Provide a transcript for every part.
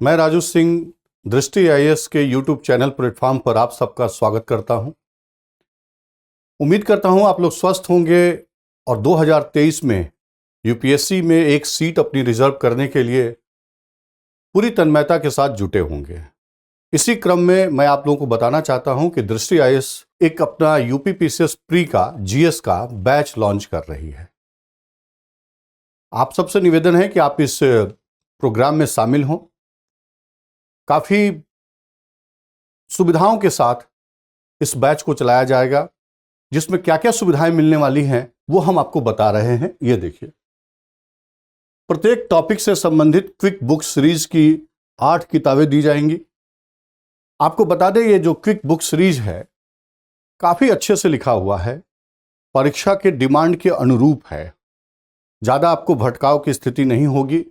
मैं राजू सिंह दृष्टि आईएएस के यूट्यूब चैनल प्लेटफॉर्म पर आप सबका स्वागत करता हूं। उम्मीद करता हूं आप लोग स्वस्थ होंगे और 2023 में यूपीएससी में एक सीट अपनी रिजर्व करने के लिए पूरी तन्मयता के साथ जुटे होंगे। इसी क्रम में मैं आप लोगों को बताना चाहता हूं कि दृष्टि आईएएस एक अपना यूपीपीसीएस प्री का जीएस का बैच लॉन्च कर रही है। आप सबसे निवेदन है कि आप इस प्रोग्राम में शामिल हों। काफी सुविधाओं के साथ इस बैच को चलाया जाएगा, जिसमें क्या क्या सुविधाएं मिलने वाली हैं वो हम आपको बता रहे हैं। ये देखिए, प्रत्येक टॉपिक से संबंधित क्विक बुक सीरीज की 8 किताबें दी जाएंगी। आपको बता दें, ये जो क्विक बुक सीरीज है काफी अच्छे से लिखा हुआ है, परीक्षा के डिमांड के अनुरूप है, ज्यादा आपको भटकाव की स्थिति नहीं होगी।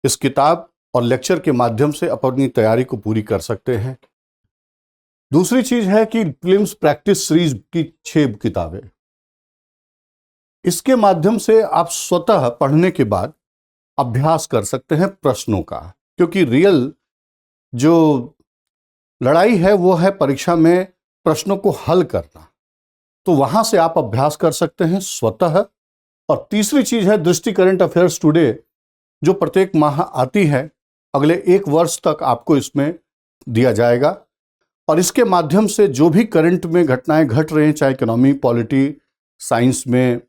इस किताब और लेक्चर के माध्यम से अपनी तैयारी को पूरी कर सकते हैं। दूसरी चीज है कि प्रीलिम्स प्रैक्टिस सीरीज की 6 किताबें, इसके माध्यम से आप स्वतः पढ़ने के बाद अभ्यास कर सकते हैं प्रश्नों का, क्योंकि रियल जो लड़ाई है वो है परीक्षा में प्रश्नों को हल करना। तो वहां से आप अभ्यास कर सकते हैं स्वतः। और तीसरी चीज है दृष्टि करंट अफेयर्स टुडे, जो प्रत्येक माह आती है, अगले 1 वर्ष तक आपको इसमें दिया जाएगा। और इसके माध्यम से जो भी करंट में घटनाएं घट रही हैं, चाहे इकोनॉमी, पॉलिटी, साइंस में,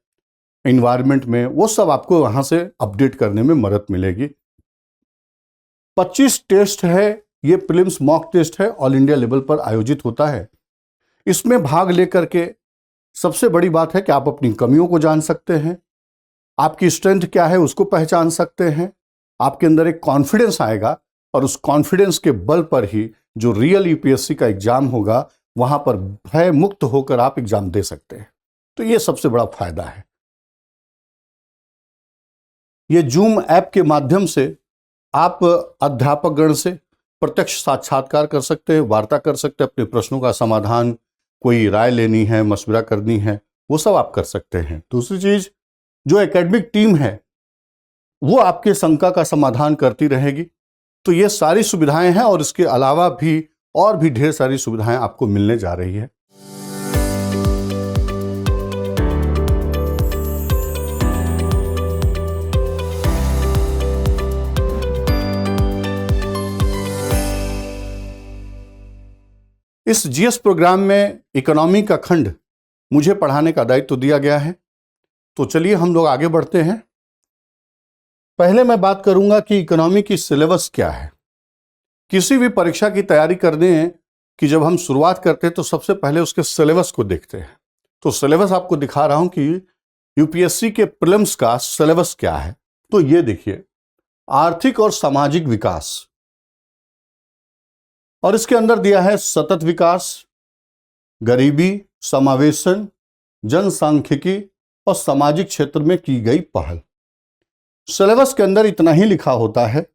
एनवायरनमेंट में, वो सब आपको वहां से अपडेट करने में मदद मिलेगी। 25 टेस्ट है, ये प्रीलिम्स मॉक टेस्ट है, ऑल इंडिया लेवल पर आयोजित होता है। इसमें भाग लेकर के सबसे बड़ी बात है कि आप अपनी कमियों को जान सकते हैं, आपकी स्ट्रेंथ क्या है उसको पहचान सकते हैं, आपके अंदर एक कॉन्फिडेंस आएगा और उस कॉन्फिडेंस के बल पर ही जो रियल यूपीएससी का एग्जाम होगा वहां पर भय मुक्त होकर आप एग्जाम दे सकते हैं। तो ये सबसे बड़ा फायदा है। ये जूम ऐप के माध्यम से आप अध्यापक गण से प्रत्यक्ष साक्षात्कार कर सकते हैं, वार्ता कर सकते हैं, अपने प्रश्नों का समाधान, कोई राय लेनी है, मशवरा करनी है, वो सब आप कर सकते हैं। दूसरी चीज, जो एकेडमिक टीम है वो आपके शंका का समाधान करती रहेगी। तो ये सारी सुविधाएं हैं और इसके अलावा भी और भी ढेर सारी सुविधाएं आपको मिलने जा रही है। इस जीएस प्रोग्राम में इकोनॉमी का खंड मुझे पढ़ाने का दायित्व दिया गया है। तो चलिए हम लोग आगे बढ़ते हैं। पहले मैं बात करूंगा कि इकोनॉमी की सिलेबस क्या है। किसी भी परीक्षा की तैयारी करने की जब हम शुरुआत करते हैं तो सबसे पहले उसके सिलेबस को देखते हैं। तो सिलेबस आपको दिखा रहा हूं कि यूपीएससी के प्रीलिम्स का सिलेबस क्या है। तो ये देखिए, आर्थिक और सामाजिक विकास, और इसके अंदर दिया है सतत विकास, गरीबी, समावेशन, जनसांख्यिकी और सामाजिक क्षेत्र में की गई पहल। सिलेबस के अंदर इतना ही लिखा होता है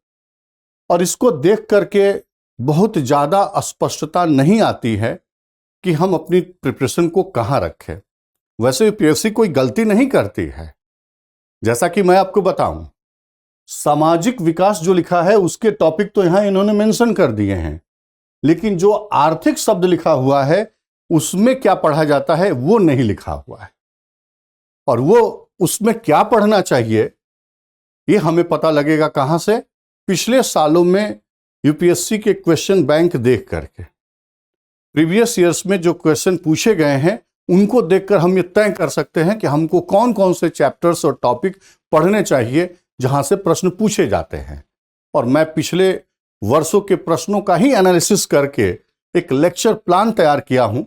और इसको देख करके बहुत ज्यादा स्पष्टता नहीं आती है कि हम अपनी प्रिपरेशन को कहां रखें। वैसे यूपीएससी कोई गलती नहीं करती है। जैसा कि मैं आपको बताऊं, सामाजिक विकास जो लिखा है उसके टॉपिक तो यहां इन्होंने मेंशन कर दिए हैं, लेकिन जो आर्थिक शब्द लिखा हुआ है उसमें क्या पढ़ा जाता है वो नहीं लिखा हुआ है। और वो उसमें क्या पढ़ना चाहिए ये हमें पता लगेगा कहां से? पिछले सालों में यूपीएससी के क्वेश्चन बैंक देख करके, प्रीवियस ईयर्स में जो क्वेश्चन पूछे गए हैं उनको देखकर हम ये तय कर सकते हैं कि हमको कौन कौन से चैप्टर्स और टॉपिक पढ़ने चाहिए जहां से प्रश्न पूछे जाते हैं। और मैं पिछले वर्षों के प्रश्नों का ही एनालिसिस करके एक लेक्चर प्लान तैयार किया हूं,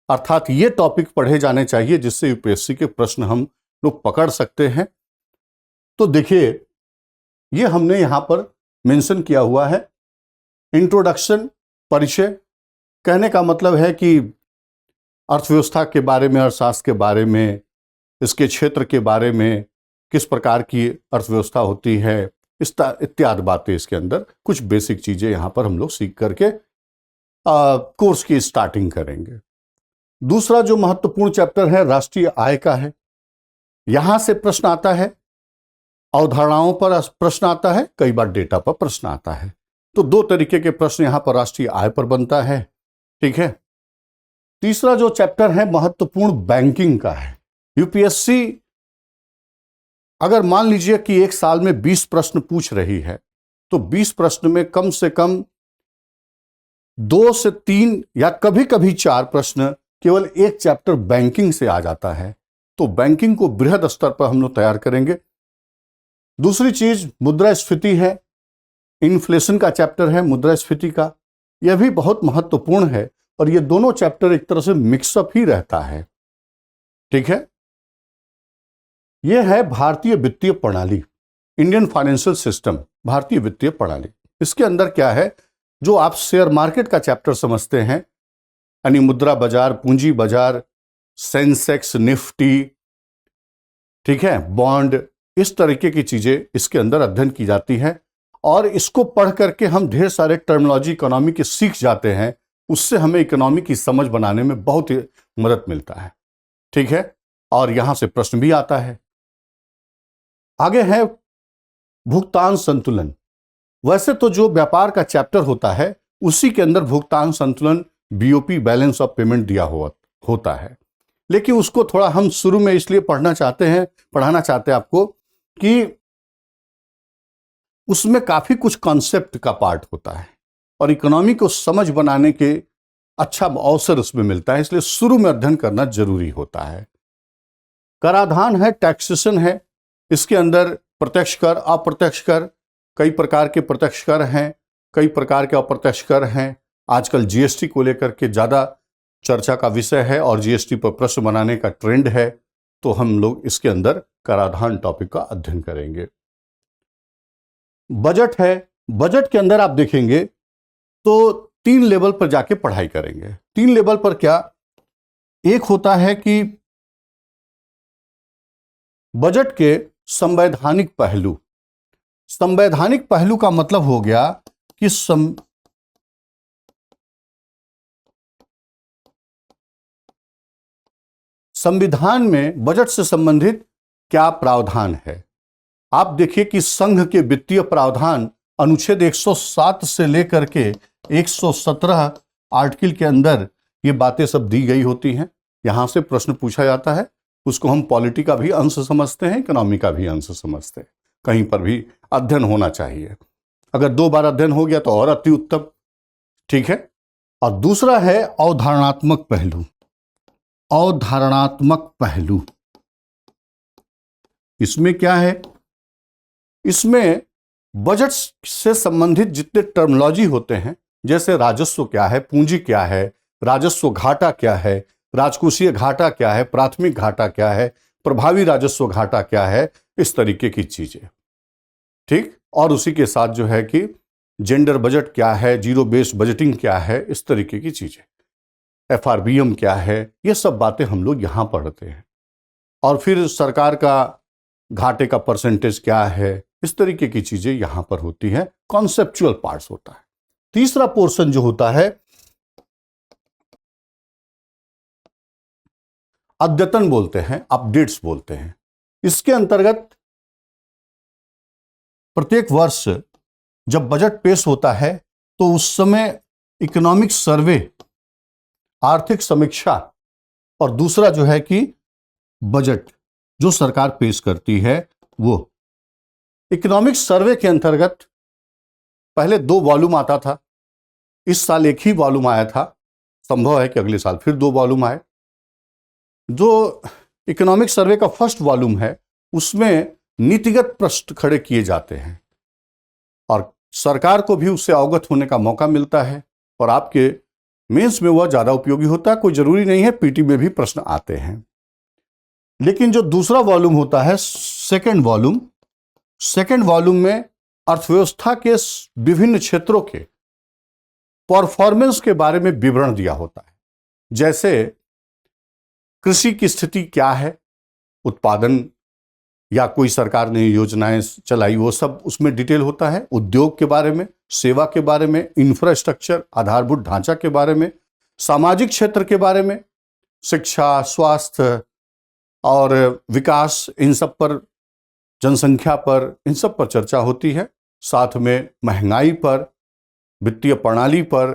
अर्थात ये टॉपिक पढ़े जाने चाहिए जिससे यूपीएससी के प्रश्न हम लोग पकड़ सकते हैं। तो देखिए, ये हमने यहां पर मेंशन किया हुआ है। इंट्रोडक्शन, परिचय, कहने का मतलब है कि अर्थव्यवस्था के बारे में, अर्थशास्त्र के बारे में, इसके क्षेत्र के बारे में, किस प्रकार की अर्थव्यवस्था होती है, इत्यादि बातें इसके अंदर, कुछ बेसिक चीजें यहां पर हम लोग सीख करके कोर्स की स्टार्टिंग करेंगे। दूसरा जो महत्वपूर्ण चैप्टर है राष्ट्रीय आय का है। यहां से प्रश्न आता है, अवधारणाओं पर प्रश्न आता है, कई बार डेटा पर प्रश्न आता है। तो दो तरीके के प्रश्न यहां पर राष्ट्रीय आय पर बनता है। ठीक है। तीसरा जो चैप्टर है महत्वपूर्ण बैंकिंग का है। यूपीएससी अगर मान लीजिए कि एक साल में 20 प्रश्न पूछ रही है तो 20 प्रश्न में कम से कम 2 से 3 या कभी कभी 4 प्रश्न केवल एक चैप्टर बैंकिंग से आ जाता है। तो बैंकिंग को बृहद स्तर पर हम लोग तैयार करेंगे। दूसरी चीज मुद्रास्फीति है, इन्फ्लेशन का चैप्टर है मुद्रास्फीति का, यह भी बहुत महत्वपूर्ण है और ये दोनों चैप्टर एक तरह से मिक्सअप ही रहता है। ठीक है। यह है भारतीय वित्तीय प्रणाली, इंडियन फाइनेंशियल सिस्टम, भारतीय वित्तीय प्रणाली। इसके अंदर क्या है, जो आप शेयर मार्केट का चैप्टर समझते हैं, यानी मुद्रा बाजार, पूंजी बाजार, सेंसेक्स, निफ्टी, ठीक है, बॉन्ड, इस तरीके की चीजें इसके अंदर अध्ययन की जाती है और इसको पढ़ करके हम ढेर सारे टर्मिनोलॉजी इकोनॉमी के सीख जाते हैं। उससे हमें इकोनॉमी की समझ बनाने में बहुत ही मदद मिलता है। ठीक है। और यहां से प्रश्न भी आता है। आगे है भुगतान संतुलन। वैसे तो जो व्यापार का चैप्टर होता है उसी के अंदर भुगतान संतुलन, बीओपी, बैलेंस ऑफ पेमेंट दिया होता है, लेकिन उसको थोड़ा हम शुरू में इसलिए पढ़ाना चाहते हैं आपको कि उसमें काफी कुछ कॉन्सेप्ट का पार्ट होता है और इकोनॉमी को समझ बनाने के अच्छा अवसर उसमें मिलता है, इसलिए शुरू में अध्ययन करना जरूरी होता है। कराधान है, टैक्सेशन है। इसके अंदर प्रत्यक्ष कर, अप्रत्यक्ष कर, कई प्रकार के प्रत्यक्ष कर हैं, कई प्रकार के अप्रत्यक्ष कर हैं। आजकल जीएसटी को लेकर के ज्यादा चर्चा का विषय है और जीएसटी पर प्रश्न बनाने का ट्रेंड है, तो हम लोग इसके अंदर कराधान टॉपिक का अध्ययन करेंगे। बजट है। बजट के अंदर आप देखेंगे तो 3 लेवल पर जाके पढ़ाई करेंगे। 3 लेवल पर क्या, एक होता है कि बजट के संवैधानिक पहलू। संवैधानिक पहलू का मतलब हो गया कि संविधान में बजट से संबंधित क्या प्रावधान है। आप देखिए कि संघ के वित्तीय प्रावधान अनुच्छेद 107 से लेकर के 117 आर्टिकल के अंदर ये बातें सब दी गई होती हैं। यहां से प्रश्न पूछा जाता है, उसको हम पॉलिटी का भी अंश समझते हैं, इकोनॉमी का भी अंश समझते हैं। कहीं पर भी अध्ययन होना चाहिए। अगर 2 बार अध्ययन हो गया तो और अति उत्तम। ठीक है। और दूसरा है अवधारणात्मक पहलू। अवधारणात्मक पहलू, इसमें क्या है, इसमें बजट से संबंधित जितने टर्मिनोलॉजी होते हैं, जैसे राजस्व क्या है, पूंजी क्या है, राजस्व घाटा क्या है, राजकोषीय घाटा क्या है, प्राथमिक घाटा क्या है, प्रभावी राजस्व घाटा क्या है, इस तरीके की चीजें। ठीक। और उसी के साथ जो है कि जेंडर बजट क्या है, जीरो बेस्ड बजटिंग क्या है, इस तरीके की चीजें, एफआरबीएम क्या है, ये सब बातें हम लोग यहां पढ़ते हैं। और फिर सरकार का घाटे का परसेंटेज क्या है, इस तरीके की चीजें यहां पर होती है। कॉन्सेप्चुअल पार्ट्स होता है। तीसरा पोर्शन जो होता है अद्यतन बोलते हैं, अपडेट्स बोलते हैं। इसके अंतर्गत प्रत्येक वर्ष जब बजट पेश होता है तो उस समय इकोनॉमिक सर्वे, आर्थिक समीक्षा, और दूसरा जो है कि बजट जो सरकार पेश करती है वो। इकोनॉमिक सर्वे के अंतर्गत पहले 2 वॉल्यूम आता था, इस साल एक ही वॉल्यूम आया था, संभव है कि अगले साल फिर 2 वॉल्यूम आए। जो इकोनॉमिक सर्वे का फर्स्ट वॉल्यूम है उसमें नीतिगत प्रश्न खड़े किए जाते हैं और सरकार को भी उससे अवगत होने का मौका मिलता है और आपके मेंस में वह ज्यादा उपयोगी होता है। कोई जरूरी नहीं है पीटी में भी प्रश्न आते हैं। लेकिन जो दूसरा वॉल्यूम होता है, सेकेंड वॉल्यूम में अर्थव्यवस्था के विभिन्न क्षेत्रों के परफॉर्मेंस के बारे में विवरण दिया होता है। जैसे कृषि की स्थिति क्या है, उत्पादन या कोई सरकार ने योजनाएं चलाई, वो सब उसमें डिटेल होता है। उद्योग के बारे में, सेवा के बारे में, इंफ्रास्ट्रक्चर, आधारभूत ढांचा के बारे में, सामाजिक क्षेत्र के बारे में, शिक्षा, स्वास्थ्य और विकास, इन सब पर, जनसंख्या पर, इन सब पर चर्चा होती है। साथ में महंगाई पर, वित्तीय प्रणाली पर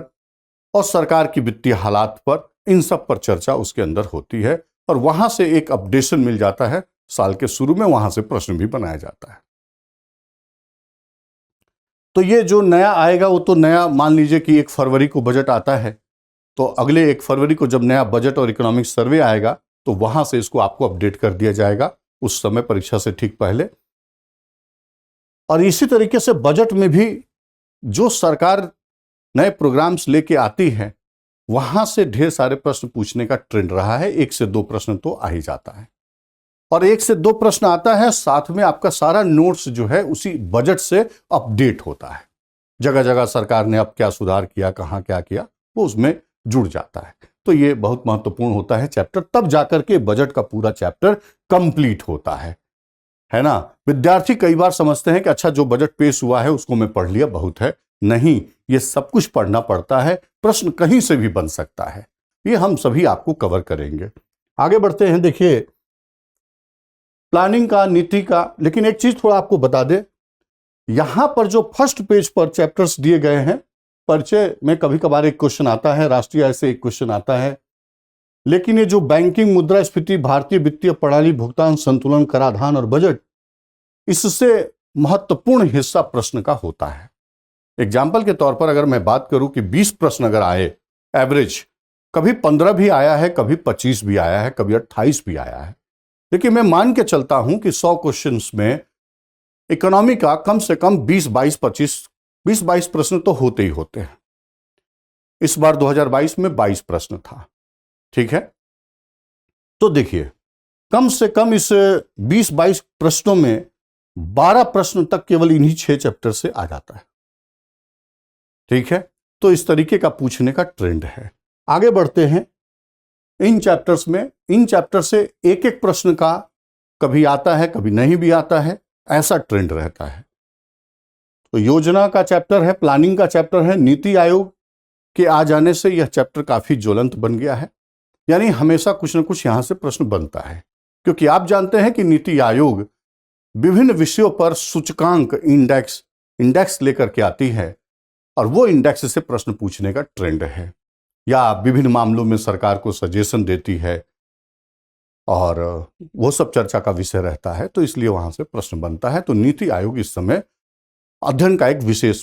और सरकार की वित्तीय हालात पर, इन सब पर चर्चा उसके अंदर होती है और वहां से एक अपडेशन मिल जाता है। साल के शुरू में वहां से प्रश्न भी बनाया जाता है। तो ये जो नया आएगा वो तो नया, मान लीजिए कि 1 फरवरी को बजट आता है, तो अगले 1 फरवरी को जब नया बजट और इकोनॉमिक सर्वे आएगा तो वहां से इसको आपको अपडेट कर दिया जाएगा, उस समय परीक्षा से ठीक पहले। और इसी तरीके से बजट में भी जो सरकार नए प्रोग्राम्स लेके आती है वहां से ढेर सारे प्रश्न पूछने का ट्रेंड रहा है। 1 से 2 प्रश्न तो आ ही जाता है और 1 से 2 प्रश्न आता है, साथ में आपका सारा नोट्स जो है उसी बजट से अपडेट होता है। जगह जगह सरकार ने अब क्या सुधार किया, कहां क्या किया, वो उसमें जुड़ जाता है। तो ये बहुत महत्वपूर्ण होता है चैप्टर, तब जाकर के बजट का पूरा चैप्टर कंप्लीट होता है ना। विद्यार्थी कई बार समझते हैं कि अच्छा जो बजट पेश हुआ है उसको मैं पढ़ लिया, बहुत है। नहीं, ये सब कुछ पढ़ना पड़ता है, प्रश्न कहीं से भी बन सकता है। ये हम सभी आपको कवर करेंगे। आगे बढ़ते हैं। देखिए प्लानिंग का, नीति का, लेकिन एक चीज थोड़ा आपको बता दे, यहां पर जो फर्स्ट पेज पर चैप्टर्स दिए गए हैं, परिचय में कभी कभार एक क्वेश्चन आता है, राष्ट्रीय आय से एक क्वेश्चन आता है, लेकिन ये जो बैंकिंग, मुद्रास्फीति, भारतीय वित्तीय प्रणाली, भुगतान संतुलन, कराधान और बजट, इससे महत्वपूर्ण हिस्सा प्रश्न का होता है। एग्जाम्पल के तौर पर अगर मैं बात करूं कि 20 प्रश्न अगर आए एवरेज, कभी 15 भी आया है, कभी 25 भी आया है, कभी 28 भी आया है, लेकिन मैं मान के चलता हूं कि 100 क्वेश्चंस में इकोनॉमी का कम से कम 20-22 प्रश्न तो होते ही होते हैं। इस बार 2022 में 22 प्रश्न था, ठीक है। तो देखिए कम से कम इस 20-22 प्रश्नों में 12 प्रश्न तक केवल इन्हीं 6 चैप्टर से आ जाता है, ठीक है। तो इस तरीके का पूछने का ट्रेंड है। आगे बढ़ते हैं। इन चैप्टर्स में, इन चैप्टर से एक एक प्रश्न का कभी आता है, कभी नहीं भी आता है, ऐसा ट्रेंड रहता है। तो योजना का चैप्टर है, प्लानिंग का चैप्टर है, नीति आयोग के आ जाने से यह चैप्टर काफी ज्वलंत बन गया है। यानी हमेशा कुछ न कुछ यहां से प्रश्न बनता है, क्योंकि आप जानते हैं कि नीति आयोग विभिन्न विषयों पर सूचकांक, इंडेक्स लेकर के आती है और वो इंडेक्स से प्रश्न पूछने का ट्रेंड है, या विभिन्न मामलों में सरकार को सजेशन देती है और वो सब चर्चा का विषय रहता है, तो इसलिए वहां से प्रश्न बनता है। तो नीति आयोग इस समय अध्ययन का एक विशेष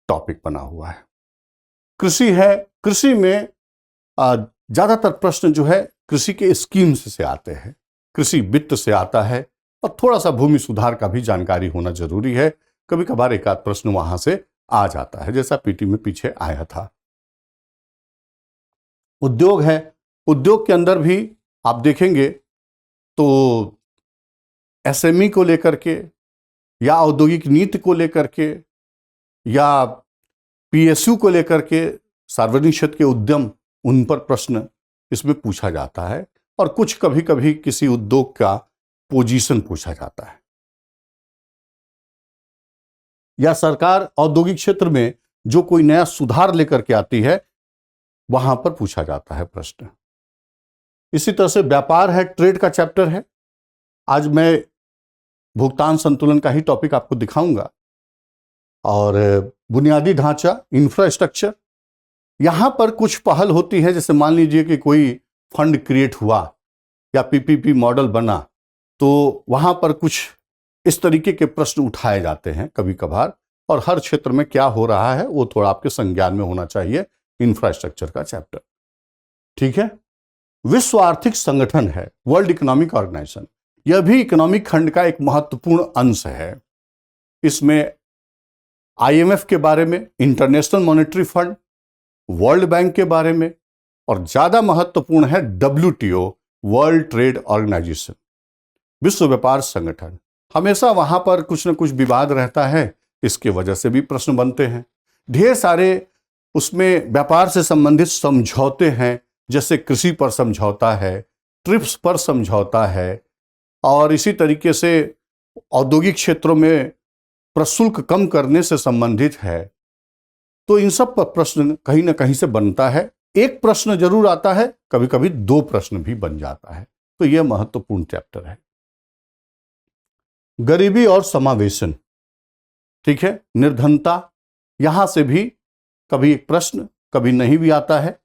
टॉपिक बना हुआ है। कृषि है, कृषि में ज्यादातर प्रश्न जो है कृषि के स्कीम्स से आते हैं, कृषि वित्त से आता है और थोड़ा सा भूमि सुधार का भी जानकारी होना जरूरी है। कभी कभार एक आध प्रश्न वहां से आ जाता है, जैसा पीटी में पीछे आया था। उद्योग है, उद्योग के अंदर भी आप देखेंगे तो एसएमई को लेकर के या औद्योगिक नीति को लेकर के या पीएसयू को लेकर के, सार्वजनिक क्षेत्र के उद्यम, उन पर प्रश्न इसमें पूछा जाता है और कुछ कभी कभी किसी उद्योग का पोजीशन पूछा जाता है, या सरकार औद्योगिक क्षेत्र में जो कोई नया सुधार लेकर के आती है वहां पर पूछा जाता है प्रश्न। इसी तरह से व्यापार है, ट्रेड का चैप्टर है। आज मैं भुगतान संतुलन का ही टॉपिक आपको दिखाऊंगा। और बुनियादी ढांचा, इंफ्रास्ट्रक्चर, यहां पर कुछ पहल होती है, जैसे मान लीजिए कि कोई फंड क्रिएट हुआ या पीपीपी मॉडल बना, तो वहां पर कुछ इस तरीके के प्रश्न उठाए जाते हैं कभी कभार, और हर क्षेत्र में क्या हो रहा है वो थोड़ा आपके संज्ञान में होना चाहिए। इंफ्रास्ट्रक्चर का चैप्टर, ठीक है। विश्व आर्थिक संगठन है, वर्ल्ड इकोनॉमिक ऑर्गेनाइजेशन, यह भी इकोनॉमिक खंड का एक महत्वपूर्ण अंश है। इसमें आईएमएफ के बारे में, international monetary fund, world bank के बारे में, और ज्यादा महत्वपूर्ण है डब्ल्यूटीओ, वर्ल्ड ट्रेड ऑर्गेनाइजेशन, विश्व व्यापार संगठन। हमेशा वहां पर कुछ न कुछ विवाद रहता है, इसके वजह से भी प्रश्न बनते हैं। ढेर सारे उसमें व्यापार से संबंधित समझौते हैं, जैसे कृषि पर समझौता है, ट्रिप्स पर समझौता है, और इसी तरीके से औद्योगिक क्षेत्रों में प्रशुल्क कम करने से संबंधित है। तो इन सब पर प्रश्न कहीं ना कहीं से बनता है। एक प्रश्न जरूर आता है, कभी कभी 2 प्रश्न भी बन जाता है। तो यह महत्वपूर्ण चैप्टर है। गरीबी और समावेशन, ठीक है, निर्धनता, यहां से भी कभी एक प्रश्न, कभी नहीं भी आता है,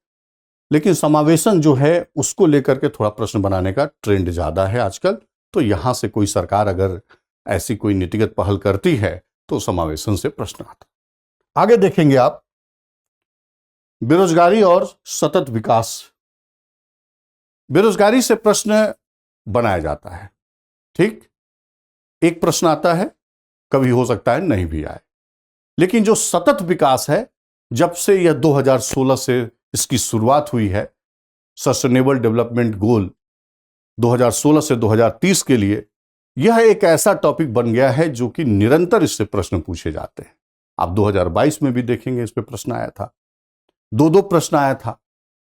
लेकिन समावेशन जो है उसको लेकर के थोड़ा प्रश्न बनाने का ट्रेंड ज्यादा है आजकल। तो यहां से कोई सरकार अगर ऐसी कोई नीतिगत पहल करती है तो समावेशन से प्रश्न आता। आगे देखेंगे आप, बेरोजगारी और सतत विकास। बेरोजगारी से प्रश्न बनाया जाता है, ठीक, एक प्रश्न आता है, कभी हो सकता है नहीं भी आए। लेकिन जो सतत विकास है, जब से यह 2016 से इसकी शुरुआत हुई है, सस्टेनेबल डेवलपमेंट गोल 2016 से 2030 के लिए, यह एक ऐसा टॉपिक बन गया है जो कि निरंतर इससे प्रश्न पूछे जाते हैं। आप 2022 में भी देखेंगे इस पे प्रश्न आया था, दो प्रश्न आया था,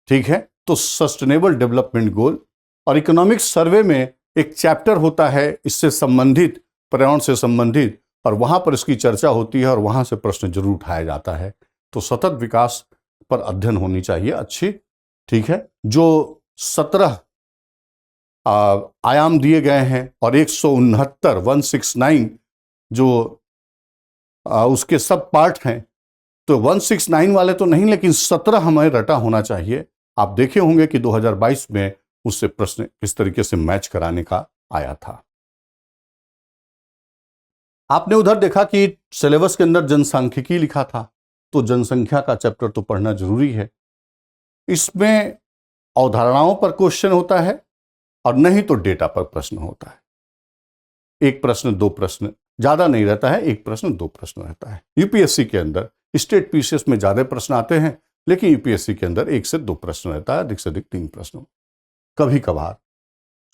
ठीक है। तो सस्टेनेबल डेवलपमेंट गोल और इकोनॉमिक सर्वे में एक चैप्टर होता है इससे संबंधित, पर्यावरण से संबंधित, और वहां पर इसकी चर्चा होती है और वहां से प्रश्न जरूर उठाया जाता है। तो सतत विकास पर अध्ययन होनी चाहिए अच्छी, ठीक है। जो 17 आयाम दिए गए हैं और 169 जो उसके सब पार्ट हैं, तो 169 वाले तो नहीं, लेकिन 17 हमें रटा होना चाहिए। आप देखे होंगे कि 2022 में उससे प्रश्न किस तरीके से मैच कराने का आया था। आपने उधर देखा कि सिलेबस के अंदर जनसांख्यिकी लिखा था, तो जनसंख्या का चैप्टर तो पढ़ना जरूरी है। इसमें अवधारणाओं पर क्वेश्चन होता है और नहीं तो डेटा पर प्रश्न होता है। एक प्रश्न दो प्रश्न, ज्यादा नहीं रहता है, एक प्रश्न दो प्रश्न रहता है। यूपीएससी के अंदर स्टेट पीसीएस में ज्यादा प्रश्न आते हैं, लेकिन यूपीएससी के अंदर 1 से 2 प्रश्न रहता है, अधिक से अधिक 3 प्रश्न। कभी कभार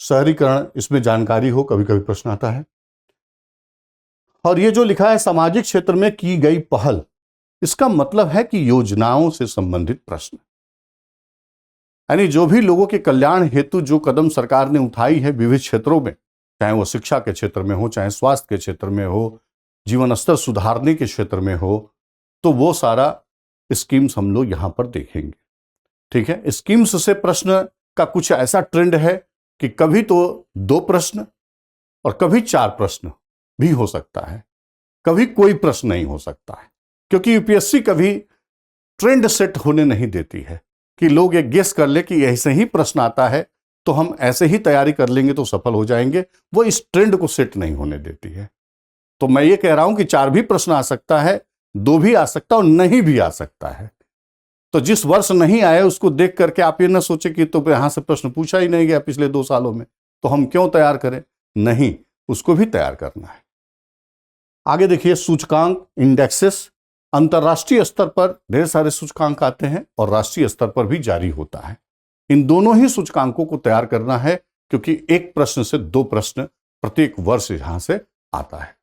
शहरीकरण, इसमें जानकारी हो, कभी कभी प्रश्न आता है। और ये जो लिखा है सामाजिक क्षेत्र में की गई पहल, इसका मतलब है कि योजनाओं से संबंधित प्रश्न, यानी जो भी लोगों के कल्याण हेतु जो कदम सरकार ने उठाई है विविध क्षेत्रों में, चाहे वो शिक्षा के क्षेत्र में हो, चाहे स्वास्थ्य के क्षेत्र में हो, जीवन स्तर सुधारने के क्षेत्र में हो, तो वो सारा स्कीम्स हम लोग यहां पर देखेंगे, ठीक है। स्कीम्स से प्रश्न का कुछ ऐसा ट्रेंड है कि कभी तो 2 प्रश्न और कभी 4 प्रश्न भी हो सकता है, कभी कोई प्रश्न नहीं हो सकता है, क्योंकि यूपीएससी कभी ट्रेंड सेट होने नहीं देती है कि लोग एक गेस कर ले कि ऐसे ही प्रश्न आता है तो हम ऐसे ही तैयारी कर लेंगे तो सफल हो जाएंगे। वो इस ट्रेंड को सेट नहीं होने देती है। तो मैं ये कह रहा हूं कि 4 भी प्रश्न आ सकता है, 2 भी आ सकता है और नहीं भी आ सकता है। तो जिस वर्ष नहीं आए उसको देख करके आप ये ना सोचे कि तो यहां से प्रश्न पूछा ही नहीं गया पिछले 2 सालों में, तो हम क्यों तैयार करें। नहीं, उसको भी तैयार करना है। आगे देखिए, सूचकांक, इंडेक्सेस। अंतर्राष्ट्रीय स्तर पर ढेर सारे सूचकांक आते हैं और राष्ट्रीय स्तर पर भी जारी होता है। इन दोनों ही सूचकांकों को तैयार करना है, क्योंकि एक प्रश्न से 2 प्रश्न प्रत्येक वर्ष यहां से आता है,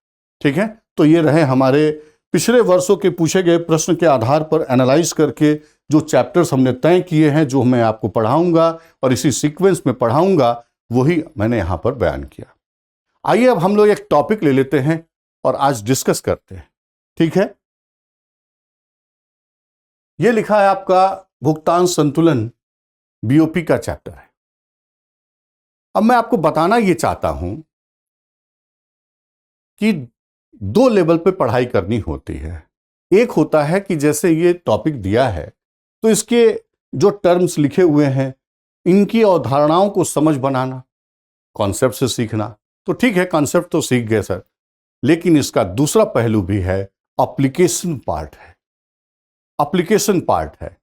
ठीक है। तो ये रहे हमारे पिछले वर्षों के पूछे गए प्रश्न के आधार पर एनालाइज करके जो चैप्टर्स हमने तय किए हैं, जो मैं आपको पढ़ाऊंगा और इसी सीक्वेंस में पढ़ाऊंगा, वही मैंने यहां पर बयान किया। आइए अब हम लोग एक टॉपिक ले लेते हैं और आज डिस्कस करते हैं, ठीक है। ये लिखा है आपका भुगतान संतुलन, बीओपी का चैप्टर है। अब मैं आपको बताना ये चाहता हूं कि 2 लेवल पे पढ़ाई करनी होती है। एक होता है कि जैसे ये टॉपिक दिया है तो इसके जो टर्म्स लिखे हुए हैं, इनकी अवधारणाओं को समझ बनाना, कॉन्सेप्ट से सीखना, तो ठीक है, कॉन्सेप्ट तो सीख गए सर, लेकिन इसका दूसरा पहलू भी है, एप्लीकेशन पार्ट है। एप्लीकेशन पार्ट है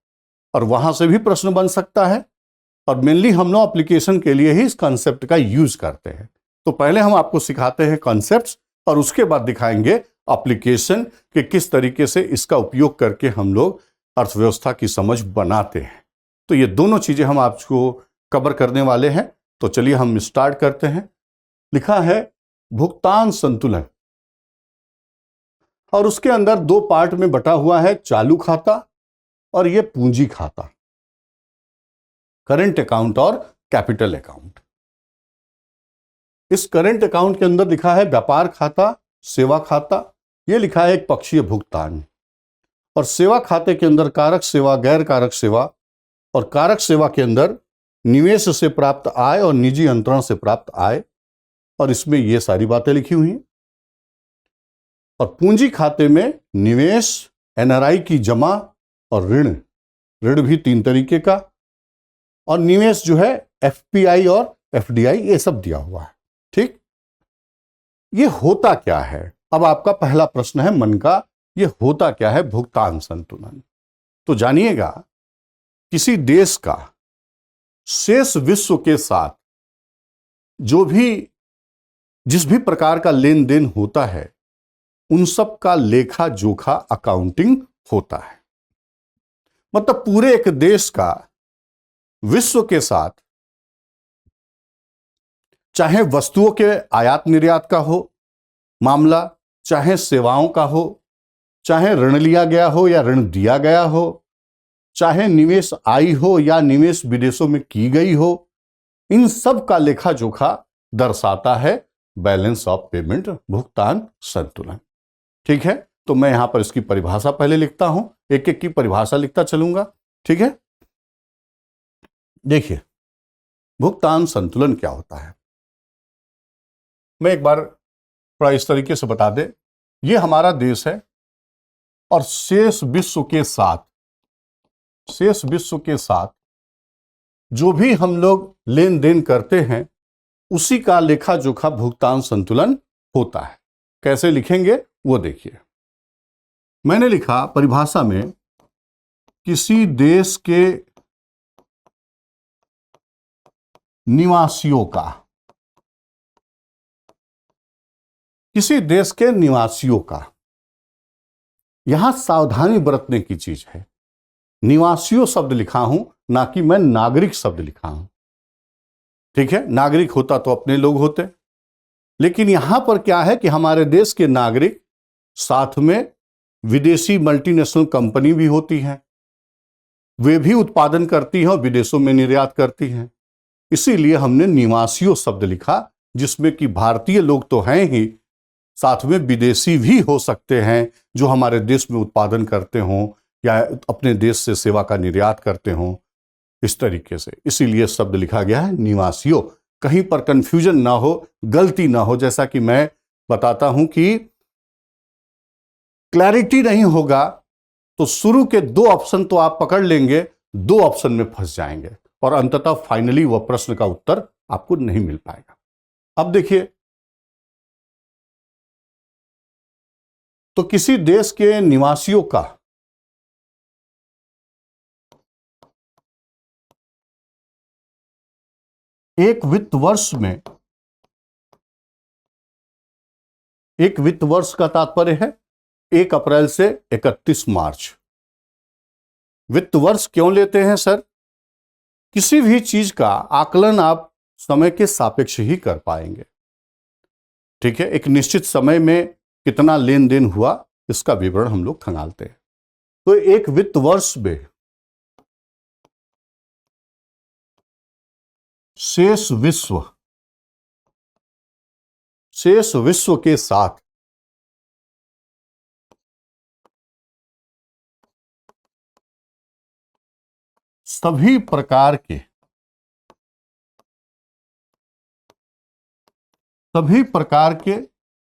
और वहां से भी प्रश्न बन सकता है, और मेनली हम लोग एप्लीकेशन के लिए ही इस कॉन्सेप्ट का यूज करते हैं। तो पहले हम आपको सिखाते हैं कॉन्सेप्ट्स और उसके बाद दिखाएंगे एप्लीकेशन के किस तरीके से इसका उपयोग करके हम लोग अर्थव्यवस्था की समझ बनाते हैं। तो ये दोनों चीजें हम आपको कवर करने वाले हैं। तो चलिए हम स्टार्ट करते हैं। लिखा है भुगतान संतुलन, और उसके अंदर 2 पार्ट में बटा हुआ है, चालू खाता और ये पूंजी खाता, करंट अकाउंट और कैपिटल अकाउंट। इस करंट अकाउंट के अंदर लिखा है व्यापार खाता, सेवा खाता, ये लिखा है एक पक्षीय भुगतान, और सेवा खाते के अंदर कारक सेवा, गैर कारक सेवा, और कारक सेवा के अंदर निवेश से प्राप्त आय और निजी अंतरण से प्राप्त आय, और इसमें ये सारी बातें लिखी हुई हैं। और पूंजी खाते में निवेश, एनआरआई की जमा और ऋण, ऋण भी 3 तरीके का, और निवेश जो है एफपीआई और एफडीआई, ये सब दिया हुआ है। ठीक, ये होता क्या है? अब आपका पहला प्रश्न है मन का, ये होता क्या है भुगतान संतुलन? तो जानिएगा, किसी देश का शेष विश्व के साथ जिस भी प्रकार का लेन देन होता है, उन सब का लेखा जोखा अकाउंटिंग होता है। मतलब पूरे एक देश का विश्व के साथ, चाहे वस्तुओं के आयात निर्यात का हो मामला, चाहे सेवाओं का हो, चाहे ऋण लिया गया हो या ऋण दिया गया हो, चाहे निवेश आई हो या निवेश विदेशों में की गई हो, इन सब का लेखा जोखा दर्शाता है बैलेंस ऑफ पेमेंट, भुगतान संतुलन। ठीक है, तो मैं यहां पर इसकी परिभाषा पहले लिखता हूं, एक एक की परिभाषा लिखता चलूंगा। ठीक है, देखिए भुगतान संतुलन क्या होता है। मैं एक बार थोड़ा इस तरीके से बता दे, ये हमारा देश है और शेष विश्व के साथ जो भी हम लोग लेन देन करते हैं, उसी का लेखा जोखा भुगतान संतुलन होता है। कैसे लिखेंगे वो देखिए। मैंने लिखा परिभाषा में, किसी देश के निवासियों का, यहां सावधानी बरतने की चीज है, निवासियों शब्द लिखा हूं, ना कि मैं नागरिक शब्द लिखा हूं। ठीक है, नागरिक होता तो अपने लोग होते, लेकिन यहां पर क्या है कि हमारे देश के नागरिक, साथ में विदेशी मल्टीनेशनल कंपनी भी होती हैं, वे भी उत्पादन करती हैं और विदेशों में निर्यात करती हैं। इसीलिए हमने निवासियों शब्द लिखा, जिसमें कि भारतीय लोग तो हैं ही, साथ में विदेशी भी हो सकते हैं जो हमारे देश में उत्पादन करते हों या अपने देश से सेवा का निर्यात करते हों, इस तरीके से। इसीलिए शब्द लिखा गया है निवासियों, कहीं पर कंफ्यूजन ना हो, गलती ना हो। जैसा कि मैं बताता हूं कि क्लैरिटी नहीं होगा तो शुरू के 2 ऑप्शन तो आप पकड़ लेंगे, 2 ऑप्शन में फंस जाएंगे और अंततः फाइनली वह प्रश्न का उत्तर आपको नहीं मिल पाएगा। अब देखिए, तो किसी देश के निवासियों का एक वित्त वर्ष का तात्पर्य है 1 अप्रैल से 31 मार्च। वित्त वर्ष क्यों लेते हैं सर? किसी भी चीज का आकलन आप समय के सापेक्ष ही कर पाएंगे। ठीक है, एक निश्चित समय में कितना लेन देन हुआ, इसका विवरण हम लोग खंगालते हैं। तो एक वित्त वर्ष में शेष विश्व के साथ सभी प्रकार के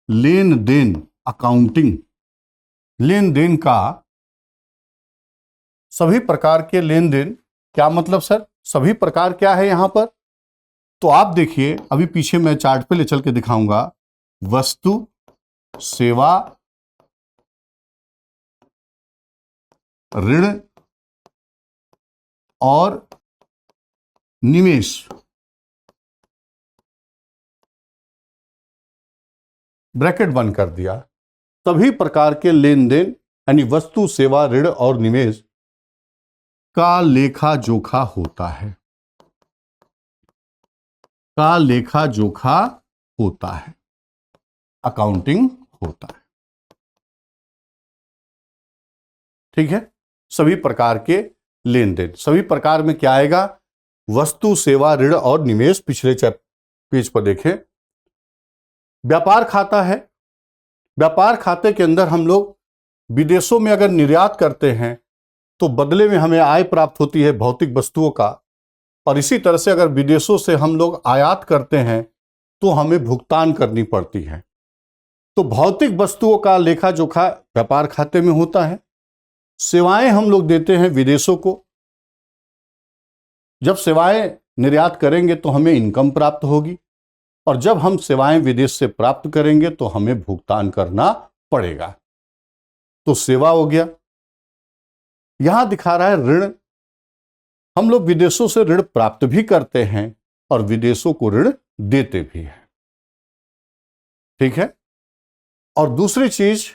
लेन देन, अकाउंटिंग, लेन देन का सभी प्रकार के लेन देन, क्या मतलब सर? सभी प्रकार क्या है यहां पर? तो आप देखिए, अभी पीछे मैं चार्ट पे ले चल के दिखाऊंगा। वस्तु, सेवा, ऋण और निवेश, ब्रैकेट बंद कर दिया। सभी प्रकार के लेन देन यानी वस्तु, सेवा, ऋण और निवेश का लेखा जोखा होता है, अकाउंटिंग होता है। ठीक है, सभी प्रकार के लेन देन, सभी प्रकार में क्या आएगा? वस्तु, सेवा, ऋण और निवेश। पिछले पेज पर देखें, व्यापार खाता है। व्यापार खाते के अंदर हम लोग विदेशों में अगर निर्यात करते हैं तो बदले में हमें आय प्राप्त होती है भौतिक वस्तुओं का, और इसी तरह से अगर विदेशों से हम लोग आयात करते हैं तो हमें भुगतान करनी पड़ती है। तो भौतिक वस्तुओं का लेखा जोखा व्यापार खाते में होता है, सेवाएं हम लोग देते हैं विदेशों को। जब सेवाएं निर्यात करेंगे तो हमें इनकम प्राप्त होगी, और जब हम सेवाएं विदेश से प्राप्त करेंगे तो हमें भुगतान करना पड़ेगा। तो सेवा हो गया। यहां दिखा रहा है ऋण। हम लोग विदेशों से ऋण प्राप्त भी करते हैं और विदेशों को ऋण देते भी हैं। ठीक है। और दूसरी चीज,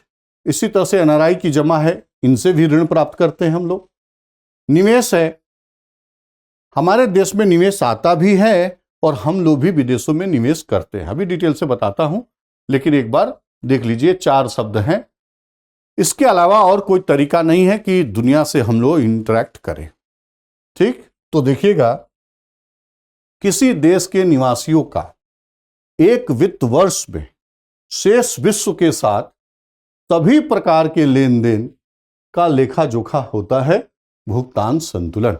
इसी तरह से एनआरआई की जमा है, इनसे भी ऋण प्राप्त करते हैं हम लोग। निवेश है, हमारे देश में निवेश आता भी है और हम लोग भी विदेशों में निवेश करते हैं। अभी डिटेल से बताता हूं, लेकिन एक बार देख लीजिए, 4 शब्द हैं। इसके अलावा और कोई तरीका नहीं है कि दुनिया से हम लोग इंटरेक्ट करें। ठीक, तो देखिएगा, किसी देश के निवासियों का एक वित्त वर्ष में शेष विश्व के साथ सभी प्रकार के लेन देन का लेखा जोखा होता है भुगतान संतुलन।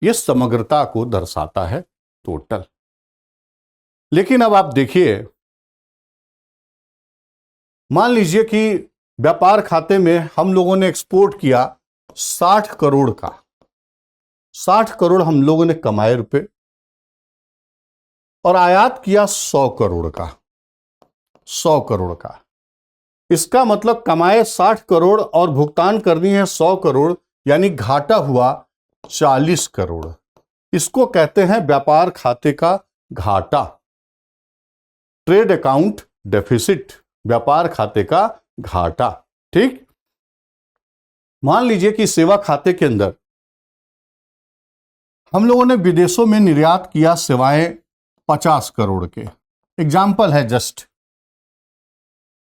यह समग्रता को दर्शाता है, टोटल। लेकिन अब आप देखिए, मान लीजिए कि व्यापार खाते में हम लोगों ने एक्सपोर्ट किया 60 करोड़ का, 60 करोड़ हम लोगों ने कमाए रुपए, और आयात किया 100 करोड़ का, 100 करोड़ का। इसका मतलब कमाए 60 करोड़ और भुगतान करनी है 100 करोड़, यानी घाटा हुआ 40 करोड़। इसको कहते हैं व्यापार खाते का घाटा, ट्रेड अकाउंट डेफिसिट, व्यापार खाते का घाटा। ठीक। मान लीजिए कि सेवा खाते के अंदर हम लोगों ने विदेशों में निर्यात किया सेवाएं 50 करोड़ के, एग्जाम्पल है जस्ट,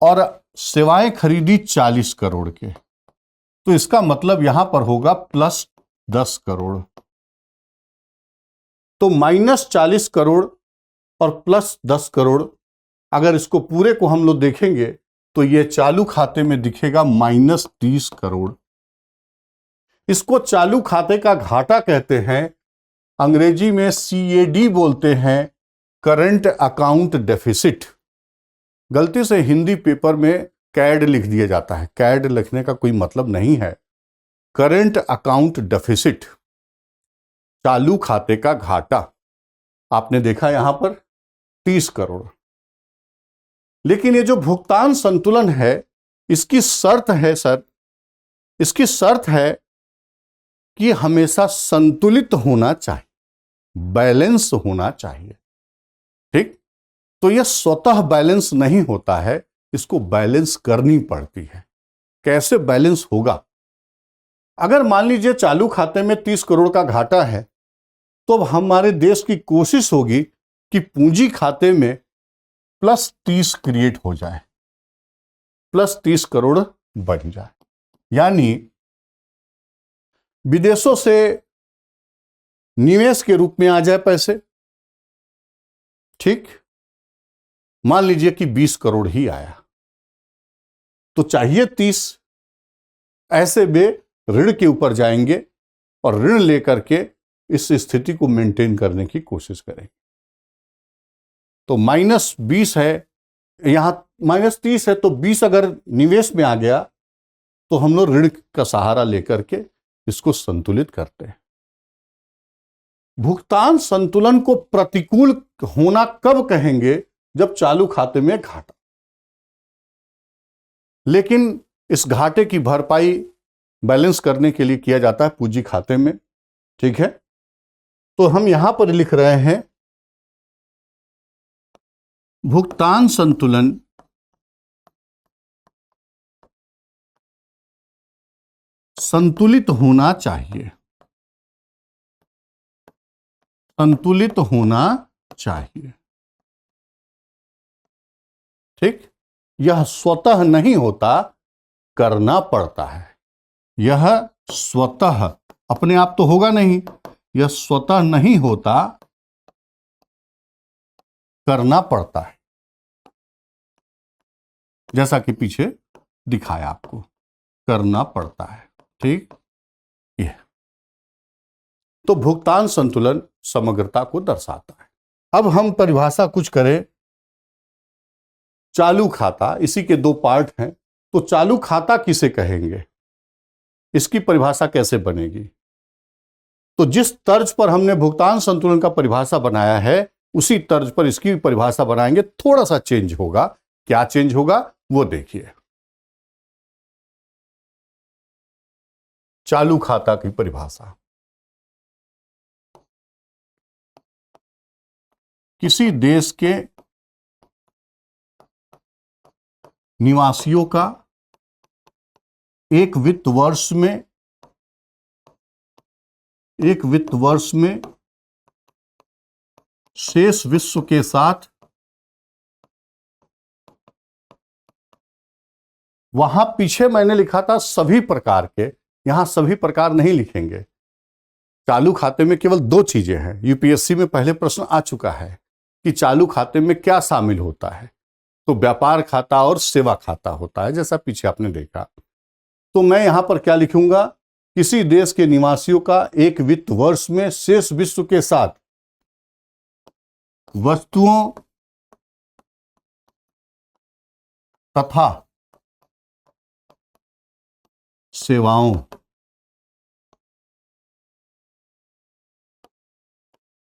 और सेवाएं खरीदी 40 करोड़ के। तो इसका मतलब यहां पर होगा प्लस 10 करोड़। तो माइनस 40 करोड़ और प्लस 10 करोड़, अगर इसको पूरे को हम लोग देखेंगे तो ये चालू खाते में दिखेगा माइनस 30 करोड़। इसको चालू खाते का घाटा कहते हैं, अंग्रेजी में CAD बोलते हैं, करंट अकाउंट डेफिसिट। गलती से हिंदी पेपर में कैड लिख दिया जाता है, कैड लिखने का कोई मतलब नहीं है। करंट अकाउंट डेफिसिट, चालू खाते का घाटा, आपने देखा यहां पर 30 करोड़। लेकिन ये जो भुगतान संतुलन है, इसकी शर्त है सर, इसकी शर्त है कि हमेशा संतुलित होना चाहिए, बैलेंस होना चाहिए। ठीक। तो यह स्वतः बैलेंस नहीं होता है, इसको बैलेंस करनी पड़ती है। कैसे बैलेंस होगा? अगर मान लीजिए चालू खाते में 30 करोड़ का घाटा है, तो अब हमारे देश की कोशिश होगी कि पूंजी खाते में प्लस 30 क्रिएट हो जाए, प्लस 30 करोड़ बन जाए, यानी विदेशों से निवेश के रूप में आ जाए पैसे। ठीक। मान लीजिए कि 20 करोड़ ही आया, तो चाहिए 30। ऐसे में ऋण के ऊपर जाएंगे और ऋण लेकर के इस स्थिति को मेंटेन करने की कोशिश करेंगे। तो माइनस 20 है, यहां माइनस 30 है, तो 20 अगर निवेश में आ गया तो हम लोग ऋण का सहारा लेकर के इसको संतुलित करते हैं। भुगतान संतुलन को प्रतिकूल होना कब कहेंगे? जब चालू खाते में घाटा। लेकिन इस घाटे की भरपाई बैलेंस करने के लिए किया जाता है पूंजी खाते में। ठीक है। तो हम यहां पर लिख रहे हैं भुगतान संतुलन संतुलित होना चाहिए, संतुलित होना चाहिए। ठीक। यह स्वतः नहीं होता, करना पड़ता है। यह स्वतः अपने आप तो होगा नहीं, यह स्वतः नहीं होता, करना पड़ता है, जैसा कि पीछे दिखाया आपको, करना पड़ता है। ठीक। यह तो भुगतान संतुलन समग्रता को दर्शाता है। अब हम परिभाषा कुछ करें। चालू खाता, इसी के 2 पार्ट हैं। तो चालू खाता किसे कहेंगे? इसकी परिभाषा कैसे बनेगी? तो जिस तर्ज पर हमने भुगतान संतुलन का परिभाषा बनाया है उसी तर्ज पर इसकी भी परिभाषा बनाएंगे, थोड़ा सा चेंज होगा। क्या चेंज होगा वो देखिए। चालू खाता की परिभाषा, किसी देश के निवासियों का एक वित्त वर्ष में शेष विश्व के साथ, वहां पीछे मैंने लिखा था सभी प्रकार के, यहां सभी प्रकार नहीं लिखेंगे। चालू खाते में केवल 2 चीजें हैं। यूपीएससी में पहले प्रश्न आ चुका है कि चालू खाते में क्या शामिल होता है, तो व्यापार खाता और सेवा खाता होता है, जैसा पीछे आपने देखा। तो मैं यहां पर क्या लिखूंगा, किसी देश के निवासियों का एक वित्त वर्ष में शेष विश्व के साथ वस्तुओं तथा सेवाओं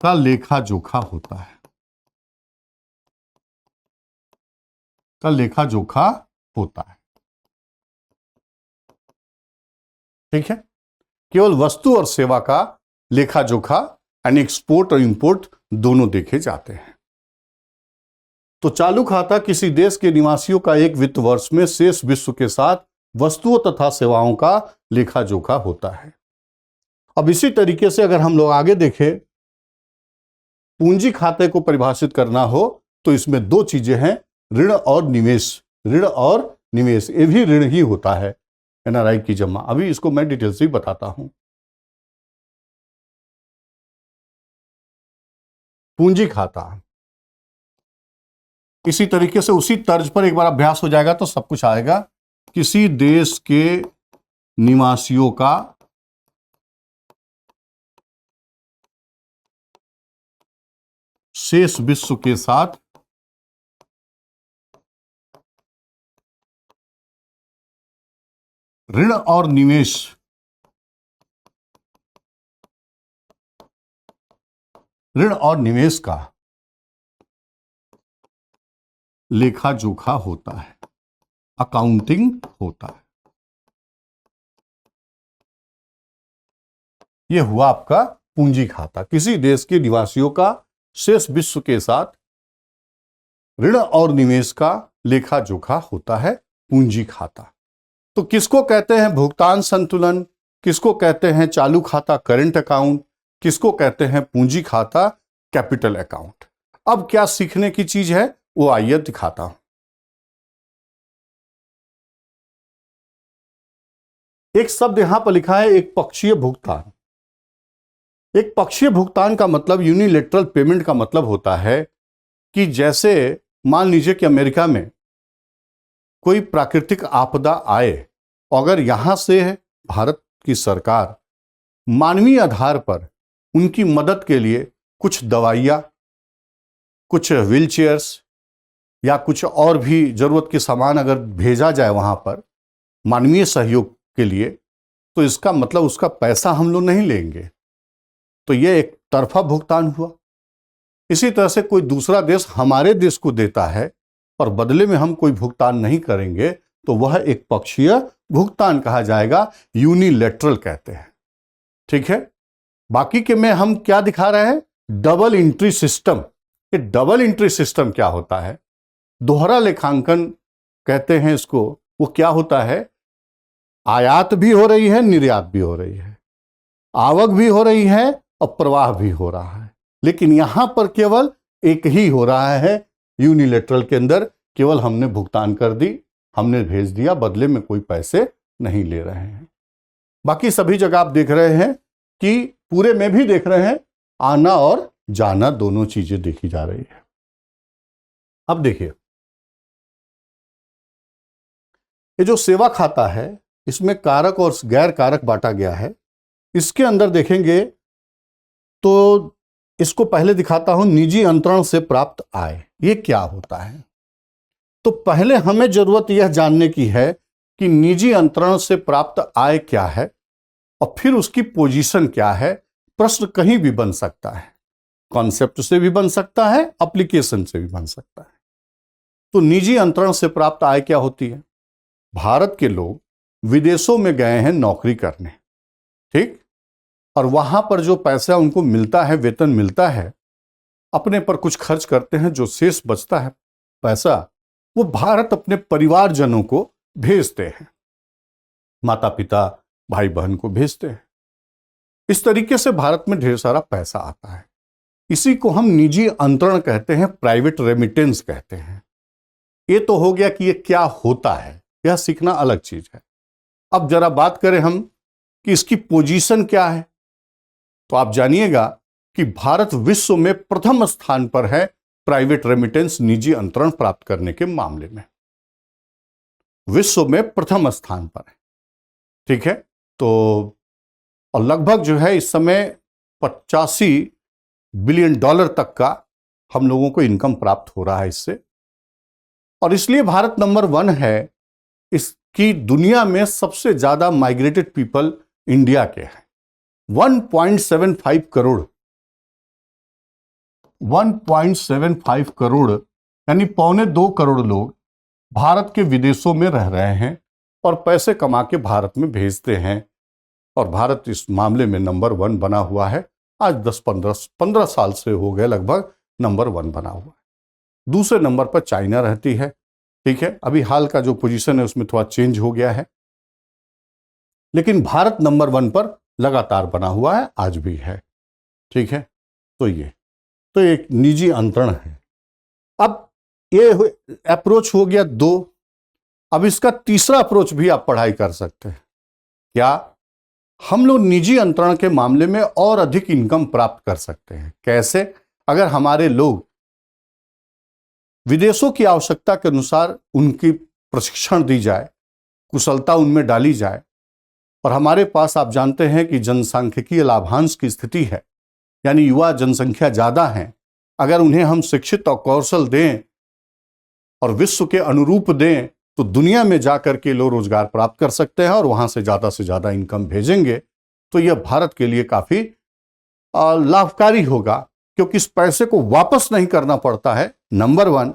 का लेखा जोखा होता है, ठीक है। केवल वस्तु और सेवा का लेखा जोखा यानी एक्सपोर्ट और इंपोर्ट दोनों देखे जाते हैं। तो चालू खाता किसी देश के निवासियों का एक वित्त वर्ष में शेष विश्व के साथ वस्तुओं तथा सेवाओं का लेखा जोखा होता है। अब इसी तरीके से अगर हम लोग आगे देखें, पूंजी खाते को परिभाषित करना हो तो इसमें 2 चीजें हैं, ऋण और निवेश। ये भी ऋण ही होता है, एनआरआई की जमा। अभी इसको मैं डिटेल से ही बताता हूं। पूंजी खाता, इसी तरीके से उसी तर्ज पर एक बार अभ्यास हो जाएगा तो सब कुछ आएगा। किसी देश के निवासियों का शेष विश्व के साथ ऋण और निवेश का लेखा जोखा होता है, अकाउंटिंग होता है। यह हुआ आपका पूंजी खाता। किसी देश के निवासियों का शेष विश्व के साथ ऋण और निवेश का लेखा जोखा होता है पूंजी खाता। तो किसको कहते हैं भुगतान संतुलन, किसको कहते हैं चालू खाता करंट अकाउंट, किसको कहते हैं पूंजी खाता कैपिटल अकाउंट। अब क्या सीखने की चीज है वो आइए दिखाता हूं। एक शब्द यहां पर लिखा है एक पक्षीय भुगतान। एक पक्षीय भुगतान का मतलब, यूनिलेटरल पेमेंट का मतलब होता है कि जैसे मान लीजिए कि अमेरिका में कोई प्राकृतिक आपदा आए, अगर यहां से भारत की सरकार मानवीय आधार पर उनकी मदद के लिए कुछ दवाइयाँ, कुछ व्हीलचेयर्स या कुछ और भी जरूरत के सामान अगर भेजा जाए वहां पर मानवीय सहयोग के लिए, तो इसका मतलब उसका पैसा हम लोग नहीं लेंगे, तो यह एक तरफा भुगतान हुआ। इसी तरह से कोई दूसरा देश हमारे देश को देता है और बदले में हम कोई भुगतान नहीं करेंगे, तो वह एक पक्षीय भुगतान कहा जाएगा, यूनिलैटरल कहते हैं, ठीक है। बाकी के में हम क्या दिखा रहे हैं, डबल एंट्री सिस्टम। ये डबल एंट्री सिस्टम क्या होता है, दोहरा लेखांकन कहते हैं इसको। वो क्या होता है, आयात भी हो रही है, निर्यात भी हो रही है, आवक भी हो रही है और प्रवाह भी हो रहा है, लेकिन यहां पर केवल एक ही हो रहा है। यूनिलैटरल के अंदर केवल हमने भुगतान कर दी, हमने भेज दिया, बदले में कोई पैसे नहीं ले रहे हैं। बाकी सभी जगह आप देख रहे हैं कि पूरे में भी देख रहे हैं, आना और जाना दोनों चीजें देखी जा रही है। अब देखिए, ये जो सेवा खाता है इसमें कारक और गैर कारक बांटा गया है। इसके अंदर देखेंगे तो इसको पहले दिखाता हूं, निजी अंतरण से प्राप्त आय, ये क्या होता है। तो पहले हमें जरूरत यह जानने की है कि निजी अंतरण से प्राप्त आय क्या है, और फिर उसकी पोजीशन क्या है, प्रश्न कहीं भी बन सकता है, कॉन्सेप्ट से भी बन सकता है, एप्लीकेशन से भी बन सकता है। तो निजी अंतरण से प्राप्त आय क्या होती है? भारत के लोग विदेशों में गए हैं नौकरी करने, ठीक, और वहां पर जो पैसा उनको मिलता है, वेतन मिलता है, अपने पर कुछ खर्च करते हैं, जो शेष बचता है पैसा वो भारत अपने परिवारजनों को भेजते हैं, माता पिता भाई बहन को भेजते हैं। इस तरीके से भारत में ढेर सारा पैसा आता है। इसी को हम निजी अंतरण कहते हैं, प्राइवेट रेमिटेंस कहते हैं। ये तो हो गया कि ये क्या होता है, यह सीखना अलग चीज है। अब जरा बात करें हम कि इसकी पोजीशन क्या है, तो आप जानिएगा कि भारत विश्व में प्रथम स्थान पर है प्राइवेट रेमिटेंस, निजी अंतरण प्राप्त करने के मामले में, विश्व में प्रथम स्थान पर है, ठीक है। तो और लगभग जो है इस समय 85 बिलियन डॉलर तक का हम लोगों को इनकम प्राप्त हो रहा है इससे, और इसलिए भारत नंबर 1 है। इसकी दुनिया में सबसे ज्यादा माइग्रेटेड पीपल इंडिया के हैं, 1.75 करोड़, 1.75 करोड़ यानी 1.25 करोड़ लोग भारत के विदेशों में रह रहे हैं और पैसे कमा के भारत में भेजते हैं, और भारत इस मामले में नंबर 1 बना हुआ है। आज 10-15 साल से हो गए लगभग नंबर 1 बना हुआ है। दूसरे नंबर पर चाइना रहती है, ठीक है। अभी हाल का जो पोजीशन है उसमें थोड़ा चेंज हो गया है, लेकिन भारत नंबर 1 पर लगातार बना हुआ है, आज भी है, ठीक है। तो ये तो एक निजी अंतरण है। अब ये अप्रोच हो गया 2। अब इसका तीसरा अप्रोच भी आप पढ़ाई कर सकते हैं। क्या हम लोग निजी अंतरण के मामले में और अधिक इनकम प्राप्त कर सकते हैं? कैसे? अगर हमारे लोग विदेशों की आवश्यकता के अनुसार उनकी प्रशिक्षण दी जाए, कुशलता उनमें डाली जाए, और हमारे पास आप जानते हैं कि जनसांख्यिकीय लाभांश की स्थिति है, यानी युवा जनसंख्या ज्यादा है। अगर उन्हें हम शिक्षित और कौशल दें और विश्व के अनुरूप दें तो दुनिया में जाकर के लोग रोजगार प्राप्त कर सकते हैं और वहां से ज्यादा इनकम भेजेंगे, तो यह भारत के लिए काफी लाभकारी होगा, क्योंकि इस पैसे को वापस नहीं करना पड़ता है, नंबर 1,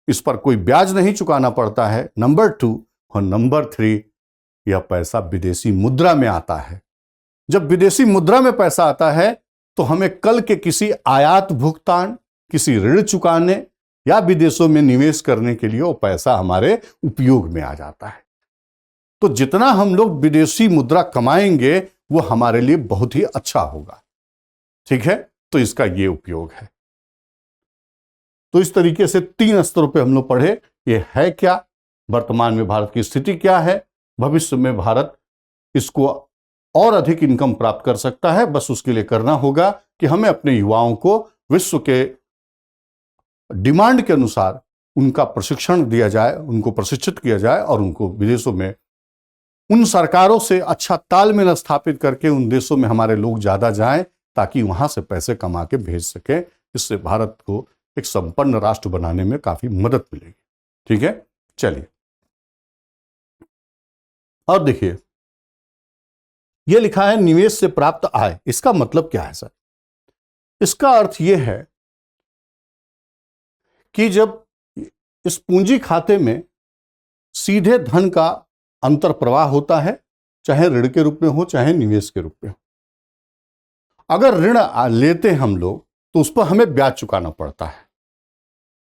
इस पर कोई ब्याज नहीं चुकाना पड़ता है, नंबर 2, और नंबर 3, यह पैसा विदेशी मुद्रा में आता है। जब विदेशी मुद्रा में पैसा आता है तो हमें कल के किसी आयात भुगतान, किसी ऋण चुकाने या विदेशों में निवेश करने के लिए वो पैसा हमारे उपयोग में आ जाता है। तो जितना हम लोग विदेशी मुद्रा कमाएंगे वो हमारे लिए बहुत ही अच्छा होगा, ठीक है। तो इसका ये उपयोग है। तो इस तरीके से 3 स्तरों पे हम लोग पढ़े, ये है क्या, वर्तमान में भारत की स्थिति क्या है, भविष्य में भारत इसको और अधिक इनकम प्राप्त कर सकता है। बस उसके लिए करना होगा कि हमें अपने युवाओं को विश्व के डिमांड के अनुसार उनका प्रशिक्षण दिया जाए, उनको प्रशिक्षित किया जाए, और उनको विदेशों में उन सरकारों से अच्छा तालमेल स्थापित करके उन देशों में हमारे लोग ज्यादा जाएं, ताकि वहां से पैसे कमा के भेज सकें। इससे भारत को एक संपन्न राष्ट्र बनाने में काफी मदद मिलेगी, ठीक है। चलिए और देखिए, यह लिखा है निवेश से प्राप्त आय। इसका मतलब क्या है सर? इसका अर्थ यह है कि जब इस पूंजी खाते में सीधे धन का अंतर प्रवाह होता है, चाहे ऋण के रूप में हो चाहे निवेश के रूप में हो। अगर ऋण लेते हैं हम लोग तो उस पर हमें ब्याज चुकाना पड़ता है,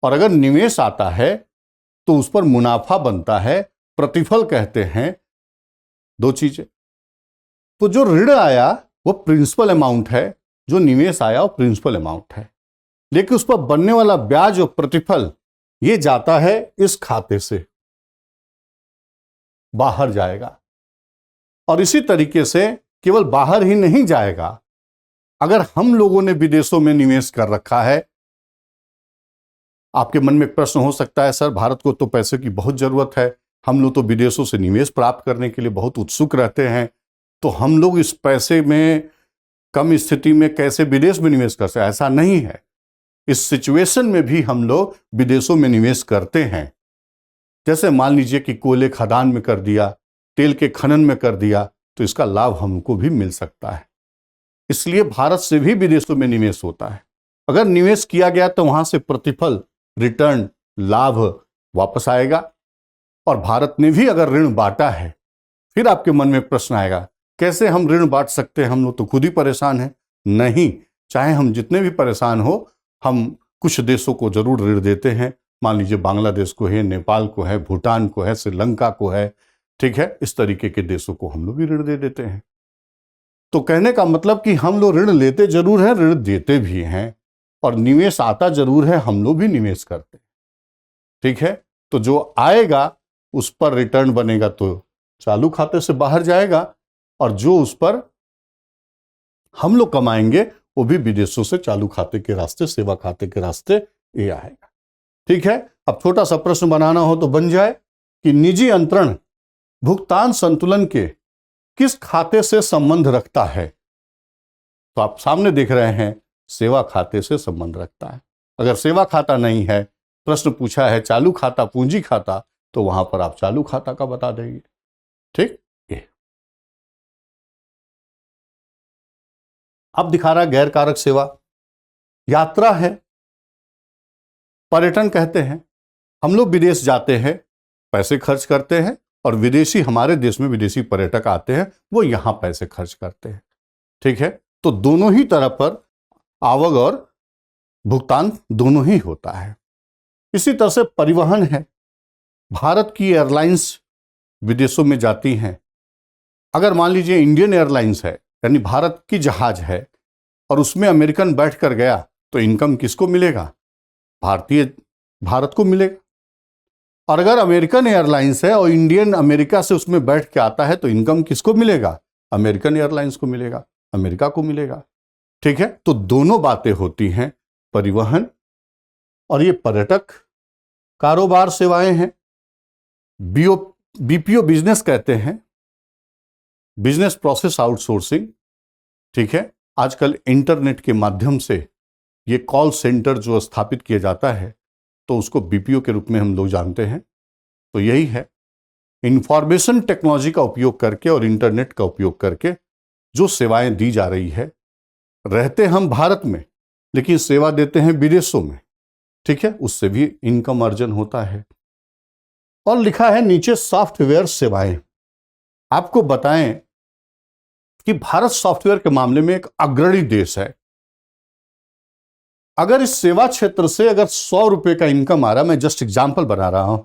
और अगर निवेश आता है तो उस पर मुनाफा बनता है, प्रतिफल कहते हैं, 2 चीजें। तो जो ऋण आया वो प्रिंसिपल अमाउंट है, जो निवेश आया वो प्रिंसिपल अमाउंट है, लेकिन उस पर बनने वाला ब्याज और प्रतिफल ये जाता है इस खाते से बाहर जाएगा। और इसी तरीके से केवल बाहर ही नहीं जाएगा, अगर हम लोगों ने विदेशों में निवेश कर रखा है। आपके मन में एक प्रश्न हो सकता है, सर भारत को तो पैसे की बहुत जरूरत है, हम लोग तो विदेशों से निवेश प्राप्त करने के लिए बहुत उत्सुक रहते हैं, तो हम लोग इस पैसे में कम स्थिति में कैसे विदेश में निवेश कर सकते? ऐसा नहीं है। इस सिचुएशन में भी हम लोग विदेशों में निवेश करते हैं। जैसे मान लीजिए कि कोयले खदान में कर दिया, तेल के खनन में कर दिया, तो इसका लाभ हमको भी मिल सकता है। इसलिए भारत से भी विदेशों में निवेश होता है। अगर निवेश किया गया तो वहां से प्रतिफल, रिटर्न, लाभ वापस आएगा। और भारत ने भी अगर ऋण बांटा है, फिर आपके मन में प्रश्न आएगा, कैसे हम ऋण बांट सकते हैं, हम लोग तो खुद ही परेशान हैं। नहीं, चाहे हम जितने भी परेशान हो, हम कुछ देशों को जरूर ऋण देते हैं। मान लीजिए बांग्लादेश को है, नेपाल को है, भूटान को है, श्रीलंका को है, ठीक है, इस तरीके के देशों को हम लोग भी ऋण दे देते हैं। तो कहने का मतलब कि हम लोग ऋण लेते जरूर हैं, ऋण देते भी हैं, और निवेश आता जरूर है, हम लोग भी निवेश करते हैं। ठीक है, तो जो आएगा उस पर रिटर्न बनेगा तो चालू खाते से बाहर जाएगा, और जो उस पर हम लोग कमाएंगे वो भी विदेशों से चालू खाते के रास्ते, सेवा खाते के रास्ते ये आएगा। ठीक है, अब छोटा सा प्रश्न बनाना हो तो बन जाए कि निजी अंतरण भुगतान संतुलन के किस खाते से संबंध रखता है। तो आप सामने देख रहे हैं, सेवा खाते से संबंध रखता है। अगर सेवा खाता नहीं है, प्रश्न पूछा है चालू खाता, पूंजी खाता, तो वहां पर आप चालू खाता का बता देंगे। ठीक, ये अब दिखा रहा गैर कारक सेवा। यात्रा है, पर्यटन कहते हैं। हम लोग विदेश जाते हैं, पैसे खर्च करते हैं, और विदेशी हमारे देश में विदेशी पर्यटक आते हैं, वो यहां पैसे खर्च करते हैं। ठीक है, तो दोनों ही तरफ पर आवक और भुगतान दोनों ही होता है। इसी तरह से परिवहन है। भारत की एयरलाइंस विदेशों में जाती हैं। अगर मान लीजिए इंडियन एयरलाइंस है, यानी भारत की जहाज है, और उसमें अमेरिकन बैठ कर गया, तो इनकम किसको मिलेगा? भारत को मिलेगा। और अगर अमेरिकन एयरलाइंस है और इंडियन अमेरिका से उसमें बैठ के आता है, तो इनकम किसको मिलेगा? अमेरिकन एयरलाइंस को मिलेगा, अमेरिका को मिलेगा। ठीक है, तो दोनों बातें होती हैं, परिवहन और ये पर्यटक कारोबार सेवाएं हैं। बीपीओ बिजनेस कहते हैं, बिजनेस प्रोसेस आउटसोर्सिंग। ठीक है, आजकल इंटरनेट के माध्यम से ये कॉल सेंटर जो स्थापित किया जाता है, तो उसको बीपीओ के रूप में हम लोग जानते हैं। तो यही है, इंफॉर्मेशन टेक्नोलॉजी का उपयोग करके और इंटरनेट का उपयोग करके जो सेवाएं दी जा रही है। रहते हम भारत में, लेकिन सेवा देते हैं विदेशों में। ठीक है, उससे भी इनकम अर्जन होता है। और लिखा है नीचे सॉफ्टवेयर सेवाएं। आपको बताएं कि भारत सॉफ्टवेयर के मामले में एक अग्रणी देश है। अगर इस सेवा क्षेत्र से अगर 100 रुपए का इनकम आ रहा, मैं जस्ट एग्जांपल बना रहा हूं,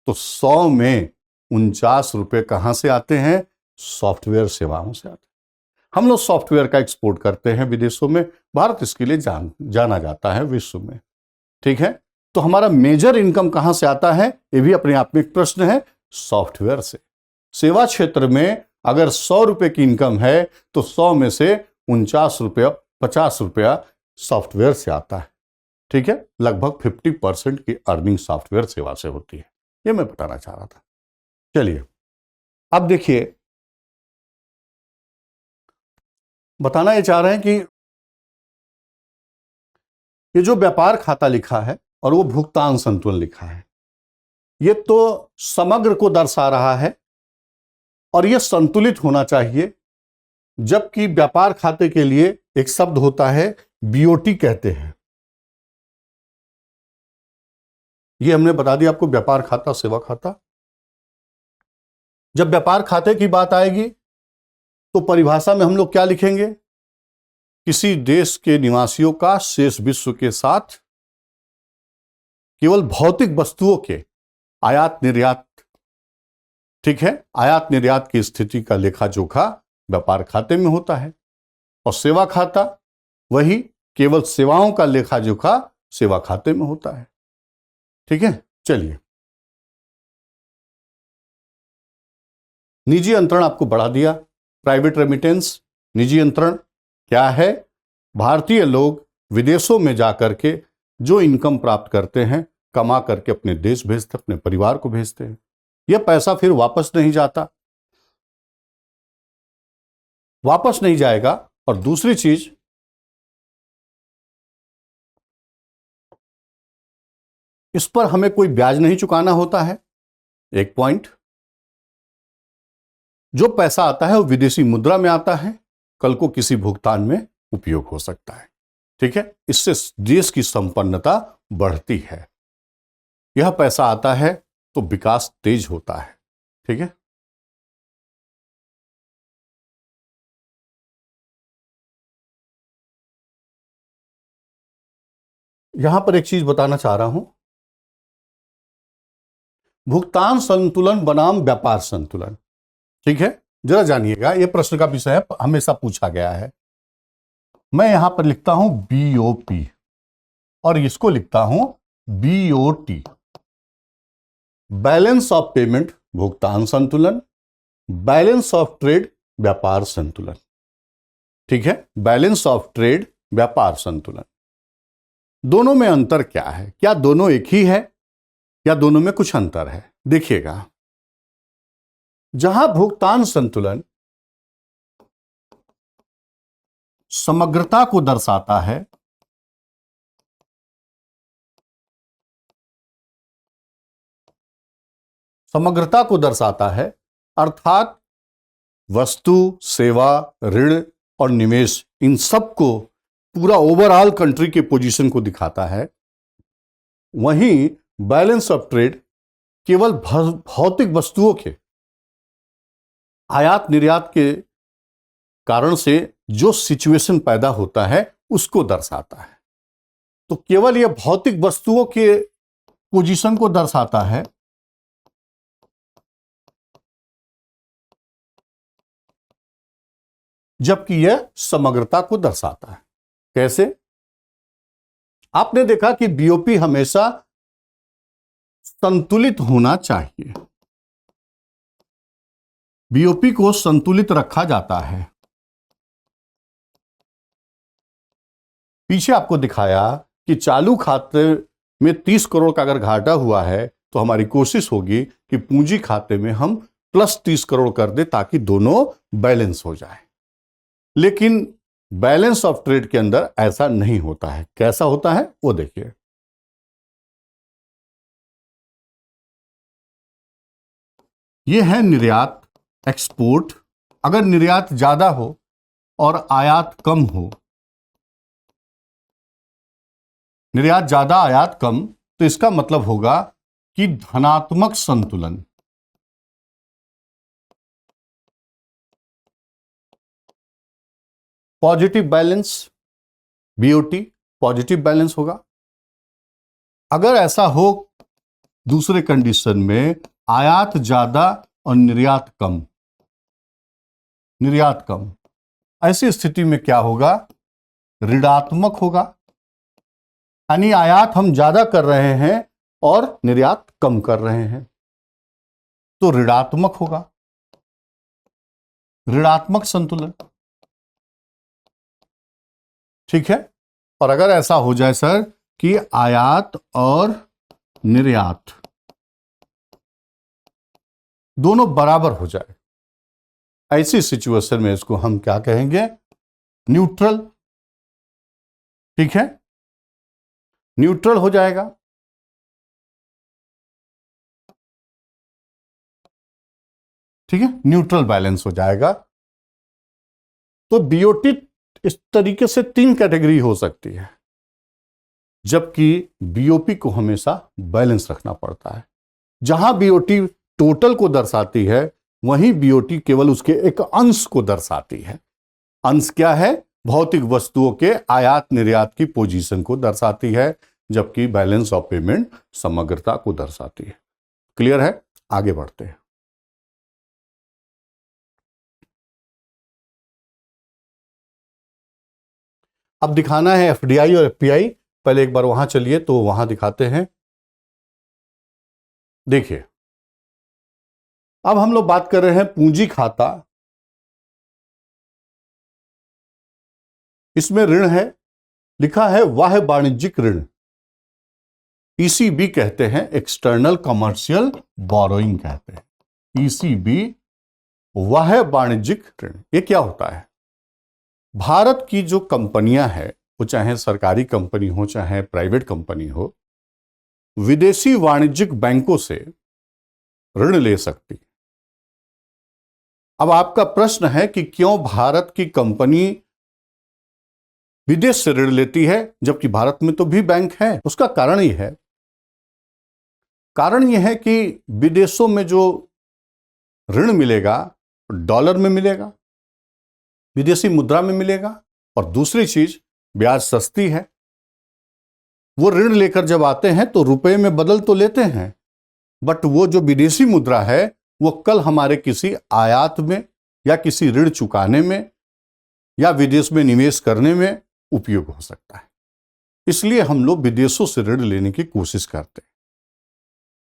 तो 100 में 49 रुपए कहां से आते हैं? सॉफ्टवेयर सेवाओं से आते हैं। हम लोग सॉफ्टवेयर का एक्सपोर्ट करते हैं विदेशों में, भारत इसके लिए जाना जाता है विश्व में। ठीक है, तो हमारा मेजर इनकम कहां से आता है? ये भी अपने आप में एक प्रश्न है, सॉफ्टवेयर से। सेवा क्षेत्र में अगर 100 रुपए की इनकम है, तो 100 में से 49 रुपया, 50 रुपया सॉफ्टवेयर से आता है। ठीक है, लगभग 50% की अर्निंग सॉफ्टवेयर सेवा से होती है। ये मैं बताना चाह रहा था। चलिए, अब देखिए, बताना ये चाह रहे हैं कि ये जो व्यापार खाता लिखा है और वो भुगतान संतुलन लिखा है, ये तो समग्र को दर्शा रहा है, और ये संतुलित होना चाहिए। जबकि व्यापार खाते के लिए एक शब्द होता है, बीओटी कहते हैं। ये हमने बता दिया आपको, व्यापार खाता, सेवा खाता। जब व्यापार खाते की बात आएगी, तो परिभाषा में हम लोग क्या लिखेंगे? किसी देश के निवासियों का शेष विश्व के साथ केवल भौतिक वस्तुओं के आयात निर्यात, ठीक है, आयात निर्यात की स्थिति का लेखा जोखा व्यापार खाते में होता है। और सेवा खाता वही केवल सेवाओं का लेखा जोखा सेवा खाते में होता है। ठीक है, चलिए, निजी अंतरण आपको बढ़ा दिया। प्राइवेट रेमिटेंस, निजी अंतरण क्या है? भारतीय लोग विदेशों में जाकर के जो इनकम प्राप्त करते हैं, कमा करके अपने देश भेजते, अपने परिवार को भेजते हैं। यह पैसा फिर वापस नहीं जाता, वापस नहीं जाएगा। और दूसरी चीज, इस पर हमें कोई ब्याज नहीं चुकाना होता है, एक पॉइंट। जो पैसा आता है वो विदेशी मुद्रा में आता है, कल को किसी भुगतान में उपयोग हो सकता है। ठीक है, इससे देश की संपन्नता बढ़ती है। यह पैसा आता है तो विकास तेज होता है। ठीक है, यहां पर एक चीज बताना चाह रहा हूं, भुगतान संतुलन बनाम व्यापार संतुलन। ठीक है, जरा जानिएगा, यह प्रश्न का विषय है, हमेशा पूछा गया है। मैं यहां पर लिखता हूं बीओपी और इसको लिखता हूं बीओटी, बैलेंस ऑफ पेमेंट भुगतान संतुलन, बैलेंस ऑफ ट्रेड व्यापार संतुलन। ठीक है, बैलेंस ऑफ ट्रेड व्यापार संतुलन। दोनों में अंतर क्या है? क्या दोनों एक ही है या दोनों में कुछ अंतर है? देखिएगा, जहां भुगतान संतुलन समग्रता को दर्शाता है, समग्रता को दर्शाता है, अर्थात वस्तु, सेवा, ऋण और निवेश, इन सब को पूरा ओवरऑल कंट्री के पोजीशन को दिखाता है। वहीं बैलेंस ऑफ ट्रेड केवल भौतिक वस्तुओं के आयात निर्यात के कारण से जो सिचुएशन पैदा होता है उसको दर्शाता है। तो केवल यह भौतिक वस्तुओं के पोजीशन को दर्शाता है, जबकि यह समग्रता को दर्शाता है। कैसे? आपने देखा कि बीओपी हमेशा संतुलित होना चाहिए, बीओपी को संतुलित रखा जाता है। पीछे आपको दिखाया कि चालू खाते में 30 करोड़ का अगर घाटा हुआ है तो हमारी कोशिश होगी कि पूंजी खाते में हम प्लस 30 करोड़ कर दे ताकि दोनों बैलेंस हो जाए। लेकिन बैलेंस ऑफ ट्रेड के अंदर ऐसा नहीं होता है। कैसा होता है वो देखिए, यह है निर्यात, एक्सपोर्ट। अगर निर्यात ज्यादा हो और आयात कम हो, निर्यात ज्यादा आयात कम, तो इसका मतलब होगा कि धनात्मक संतुलन। Positive balance, BOT positive balance होगा। अगर ऐसा हो दूसरे कंडीशन में, आयात ज्यादा और निर्यात कम, निर्यात कम, ऐसी स्थिति में क्या होगा? ऋणात्मक होगा। यानी आयात हम ज्यादा कर रहे हैं और निर्यात कम कर रहे हैं, तो ऋणात्मक होगा, ऋणात्मक संतुलन। ठीक है, और अगर ऐसा हो जाए सर कि आयात और निर्यात दोनों बराबर हो जाए, ऐसी सिचुएशन में इसको हम क्या कहेंगे? न्यूट्रल। ठीक है, न्यूट्रल हो जाएगा। ठीक है, न्यूट्रल बैलेंस हो जाएगा। तो बीओटी इस तरीके से 3 कैटेगरी हो सकती है, जबकि बीओपी को हमेशा बैलेंस रखना पड़ता है। जहां बीओटी टोटल को दर्शाती है, वहीं बीओटी केवल उसके एक अंश को दर्शाती है। अंश क्या है? भौतिक वस्तुओं के आयात निर्यात की पोजीशन को दर्शाती है, जबकि बैलेंस ऑफ पेमेंट समग्रता को दर्शाती है। क्लियर है? आगे बढ़ते हैं। अब दिखाना है एफडीआई और एफपीआई। पहले एक बार वहां चलिए तो वहां दिखाते हैं। देखिए, अब हम लोग बात कर रहे हैं पूंजी खाता। इसमें ऋण है, लिखा है वाह्य वाणिज्यिक ऋण, ईसीबी कहते हैं, एक्सटर्नल कमर्शियल बोरोइंग कहते हैं। ईसीबी वाह्य वाणिज्यिक ऋण, ये क्या होता है? भारत की जो कंपनियां हैं, वो चाहे सरकारी कंपनी हो चाहे प्राइवेट कंपनी हो, विदेशी वाणिज्यिक बैंकों से ऋण ले सकती। अब आपका प्रश्न है कि क्यों भारत की कंपनी विदेश से ऋण लेती है जबकि भारत में तो भी बैंक है। उसका कारण यह है, कारण यह है कि विदेशों में जो ऋण मिलेगा डॉलर में मिलेगा, विदेशी मुद्रा में मिलेगा, और दूसरी चीज ब्याज सस्ती है। वो ऋण लेकर जब आते हैं तो रुपए में बदल तो लेते हैं, बट वो जो विदेशी मुद्रा है वो कल हमारे किसी आयात में या किसी ऋण चुकाने में या विदेश में निवेश करने में उपयोग हो सकता है। इसलिए हम लोग विदेशों से ऋण लेने की कोशिश करते हैं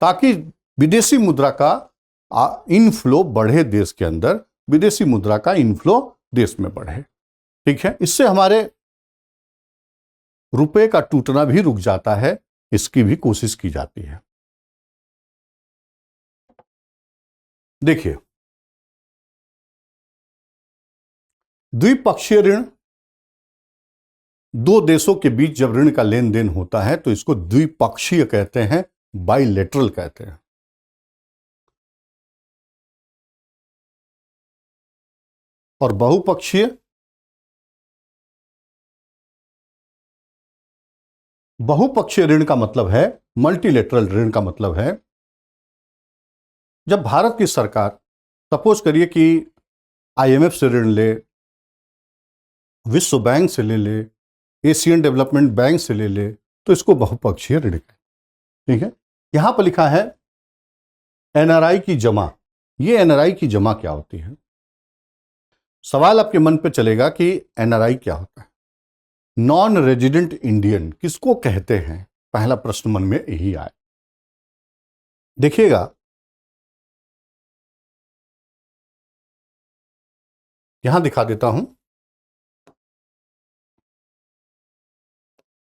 ताकि विदेशी मुद्रा का इनफ्लो बढ़े, देश के अंदर विदेशी मुद्रा का इनफ्लो देश में बढ़े। ठीक है, इससे हमारे रुपए का टूटना भी रुक जाता है, इसकी भी कोशिश की जाती है। देखिए, द्विपक्षीय ऋण, दो देशों के बीच जब ऋण का लेन देन होता है तो इसको द्विपक्षीय कहते हैं, बाइलेटरल कहते हैं। और बहुपक्षीय, बहुपक्षीय ऋण का मतलब है, मल्टीलेटरल ऋण का मतलब है, जब भारत की सरकार सपोज करिए कि आईएमएफ से ऋण ले, विश्व बैंक से ले ले, एशियन डेवलपमेंट बैंक से ले ले, तो इसको बहुपक्षीय ऋण कहते हैं। ठीक है, यहां पर लिखा है एनआरआई की जमा। ये एनआरआई की जमा क्या होती है? सवाल आपके मन पे चलेगा कि एनआरआई क्या होता है। नॉन रेजिडेंट इंडियन किसको कहते हैं? पहला प्रश्न मन में यही आए। देखिएगा, यहां दिखा देता हूं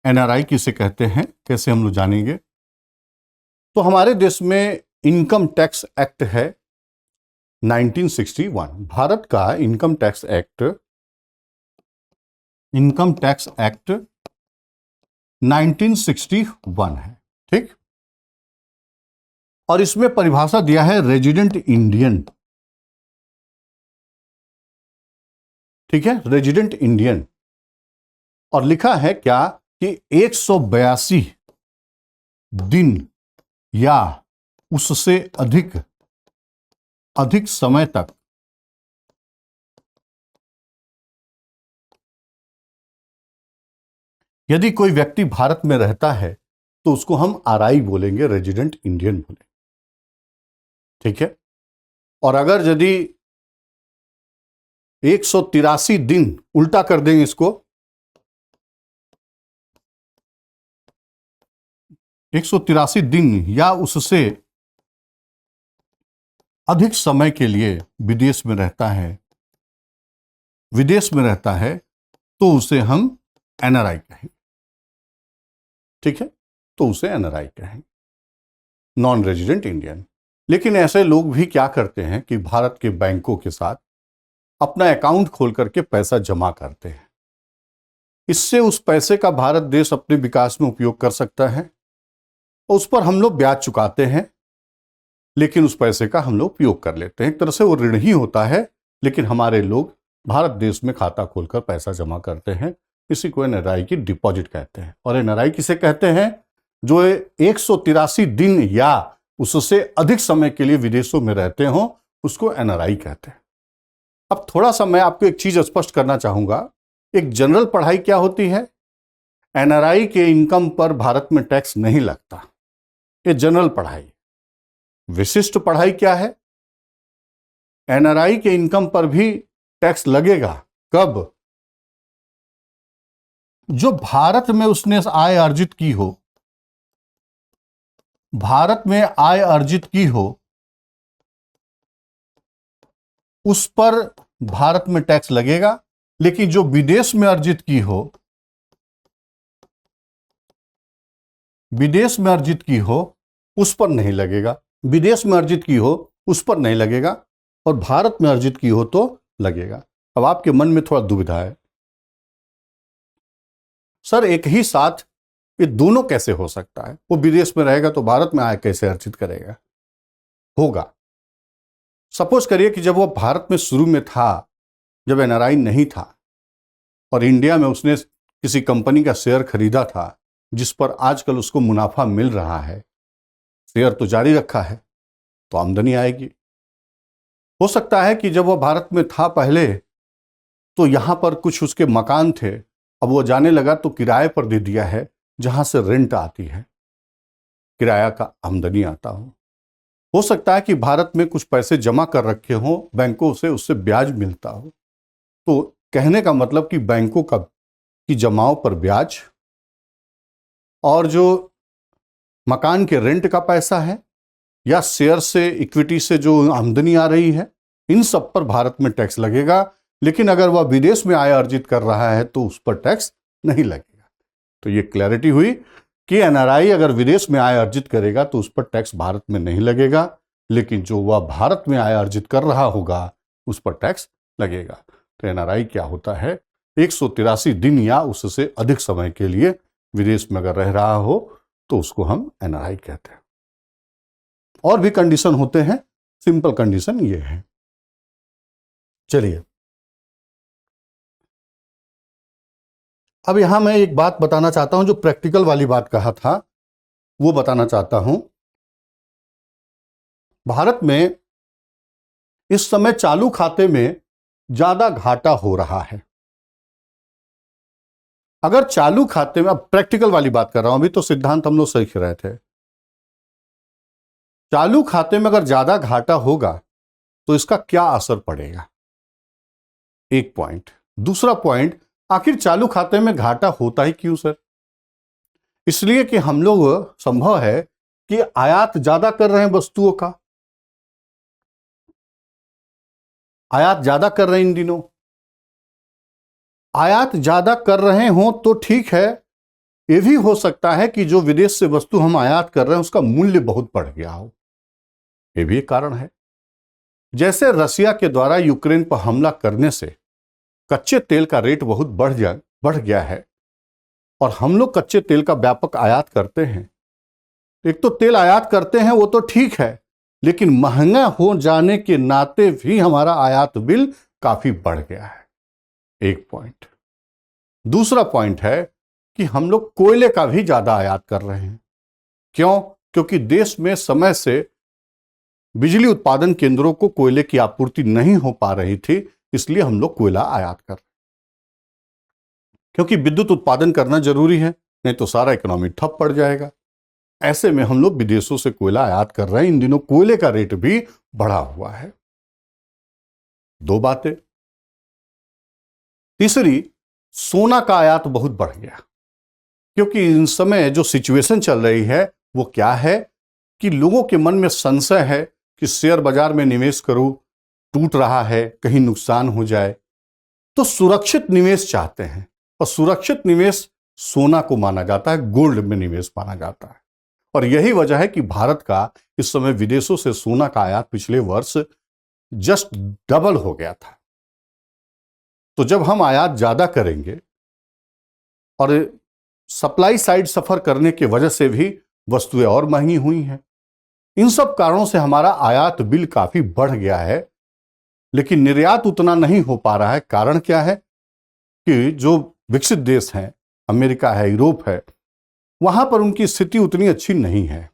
एनआरआई किसे कहते हैं, कैसे हम लोग जानेंगे। तो हमारे देश में इनकम टैक्स एक्ट है 1961। भारत का इनकम टैक्स एक्ट 1961 है। ठीक, और इसमें परिभाषा दिया है रेजिडेंट इंडियन। ठीक है, रेजिडेंट इंडियन, और लिखा है क्या कि 182 दिन या उससे अधिक समय तक यदि कोई व्यक्ति भारत में रहता है तो उसको हम आरआई बोलेंगे, रेजिडेंट इंडियन बोलेंगे। ठीक है, और अगर यदि 183 दिन, उल्टा कर देंगे इसको, 183 दिन या उससे अधिक समय के लिए विदेश में रहता है, तो उसे हम एनआरआई कहेंगे। ठीक है, तो उसे एनआरआई कहेंगे, नॉन रेजिडेंट इंडियन। लेकिन ऐसे लोग भी क्या करते हैं कि भारत के बैंकों के साथ अपना अकाउंट खोल करके पैसा जमा करते हैं। इससे उस पैसे का भारत देश अपने विकास में उपयोग कर सकता है, और उस पर हम लोग ब्याज चुकाते हैं, लेकिन उस पैसे का हम लोग उपयोग कर लेते हैं। एक तरह से वो ऋण ही होता है, लेकिन हमारे लोग भारत देश में खाता खोलकर पैसा जमा करते हैं। इसी को एनआरआई की डिपॉजिट कहते हैं। और एनआरआई किसे कहते हैं? जो 183 दिन या उससे अधिक समय के लिए विदेशों में रहते हो, उसको एनआरआई कहते हैं। अब थोड़ा सा मैं आपको एक चीज स्पष्ट करना चाहूंगा। एक जनरल पढ़ाई क्या होती है? एनआरआई के इनकम पर भारत में टैक्स नहीं लगता, ये जनरल पढ़ाई। विशिष्ट पढ़ाई क्या है? एनआरआई के इनकम पर भी टैक्स लगेगा। कब? जो भारत में उसने आय अर्जित की हो, भारत में आय अर्जित की हो, उस पर भारत में टैक्स लगेगा। लेकिन जो विदेश में अर्जित की हो, विदेश में अर्जित की हो, उस पर नहीं लगेगा। विदेश में अर्जित की हो उस पर नहीं लगेगा, और भारत में अर्जित की हो तो लगेगा। अब आपके मन में थोड़ा दुविधा है, सर एक ही साथ ये दोनों कैसे हो सकता है? वो विदेश में रहेगा तो भारत में आय कैसे अर्जित करेगा? होगा। सपोज करिए कि जब वो भारत में शुरू में था, जब एनआरआई नहीं था और इंडिया में उसने किसी कंपनी का शेयर खरीदा था जिस पर आजकल उसको मुनाफा मिल रहा है, शेयर तो जारी रखा है, तो आमदनी आएगी। हो सकता है कि जब वो भारत में था पहले तो यहां पर कुछ उसके मकान थे, अब वो जाने लगा तो किराए पर दे दिया है, जहां से रेंट आती है, किराया का आमदनी आता हो सकता है कि भारत में कुछ पैसे जमा कर रखे हों बैंकों से, उससे ब्याज मिलता हो। तो कहने का मतलब कि बैंकों का की जमाओं पर ब्याज और जो मकान के रेंट का पैसा है या शेयर से, इक्विटी से जो आमदनी आ रही है, इन सब पर भारत में टैक्स लगेगा। लेकिन अगर वह विदेश में आय अर्जित कर रहा है तो उस पर टैक्स नहीं लगेगा। तो ये क्लैरिटी हुई कि एनआरआई अगर विदेश में आय अर्जित करेगा तो उस पर टैक्स भारत में नहीं लगेगा, लेकिन जो वह भारत में आय अर्जित कर रहा होगा उस पर टैक्स लगेगा। तो एनआरआई क्या होता है, 183 दिन या उससे अधिक समय के लिए विदेश में अगर रह रहा हो तो उसको हम एनआरआई कहते हैं। और भी कंडीशन होते हैं, सिंपल कंडीशन ये है। चलिए अब यहां मैं एक बात बताना चाहता हूं, जो प्रैक्टिकल वाली बात कहा था वो बताना चाहता हूं। भारत में इस समय चालू खाते में ज्यादा घाटा हो रहा है। अगर चालू खाते में, अब प्रैक्टिकल वाली बात कर रहा हूं, अभी तो सिद्धांत हम लोग सीख रहे थे। चालू खाते में अगर ज्यादा घाटा होगा तो इसका क्या असर पड़ेगा, एक पॉइंट। दूसरा पॉइंट, आखिर चालू खाते में घाटा होता ही क्यों सर? इसलिए कि हम लोग, संभव है कि आयात ज्यादा कर रहे हैं वस्तुओं का, आयात ज्यादा कर रहे हैं इन दिनों। आयात ज्यादा कर रहे हो तो ठीक है, यह भी हो सकता है कि जो विदेश से वस्तु हम आयात कर रहे हैं उसका मूल्य बहुत बढ़ गया हो, यह भी एक कारण है। जैसे रसिया के द्वारा यूक्रेन पर हमला करने से कच्चे तेल का रेट बहुत बढ़ गया है और हम लोग कच्चे तेल का व्यापक आयात करते हैं। एक तो तेल आयात करते हैं वो तो ठीक है, लेकिन महंगा हो जाने के नाते भी हमारा आयात बिल काफी बढ़ गया है, एक पॉइंट। दूसरा पॉइंट है कि हम लोग कोयले का भी ज्यादा आयात कर रहे हैं। क्यों? क्योंकि देश में समय से बिजली उत्पादन केंद्रों को कोयले की आपूर्ति नहीं हो पा रही थी, इसलिए हम लोग कोयला आयात कर रहे हैं। क्योंकि विद्युत उत्पादन करना जरूरी है, नहीं तो सारा इकोनॉमी ठप पड़ जाएगा। ऐसे में हम लोग विदेशों से कोयला आयात कर रहे हैं। इन दिनों कोयले का रेट भी बढ़ा हुआ है। दो बातें। तीसरी, सोना का आयात बहुत बढ़ गया, क्योंकि इन समय जो सिचुएशन चल रही है वो क्या है कि लोगों के मन में संशय है कि शेयर बाजार में निवेश करूं, टूट रहा है, कहीं नुकसान हो जाए, तो सुरक्षित निवेश चाहते हैं। और सुरक्षित निवेश सोना को माना जाता है, गोल्ड में निवेश माना जाता है। और यही वजह है कि भारत का इस समय विदेशों से सोना का आयात पिछले वर्ष जस्ट डबल हो गया था। तो जब हम आयात ज्यादा करेंगे और सप्लाई साइड सफर करने की वजह से भी वस्तुएं और महंगी हुई हैं, इन सब कारणों से हमारा आयात बिल काफी बढ़ गया है, लेकिन निर्यात उतना नहीं हो पा रहा है। कारण क्या है कि जो विकसित देश हैं, अमेरिका है, यूरोप है, वहां पर उनकी स्थिति उतनी अच्छी नहीं है,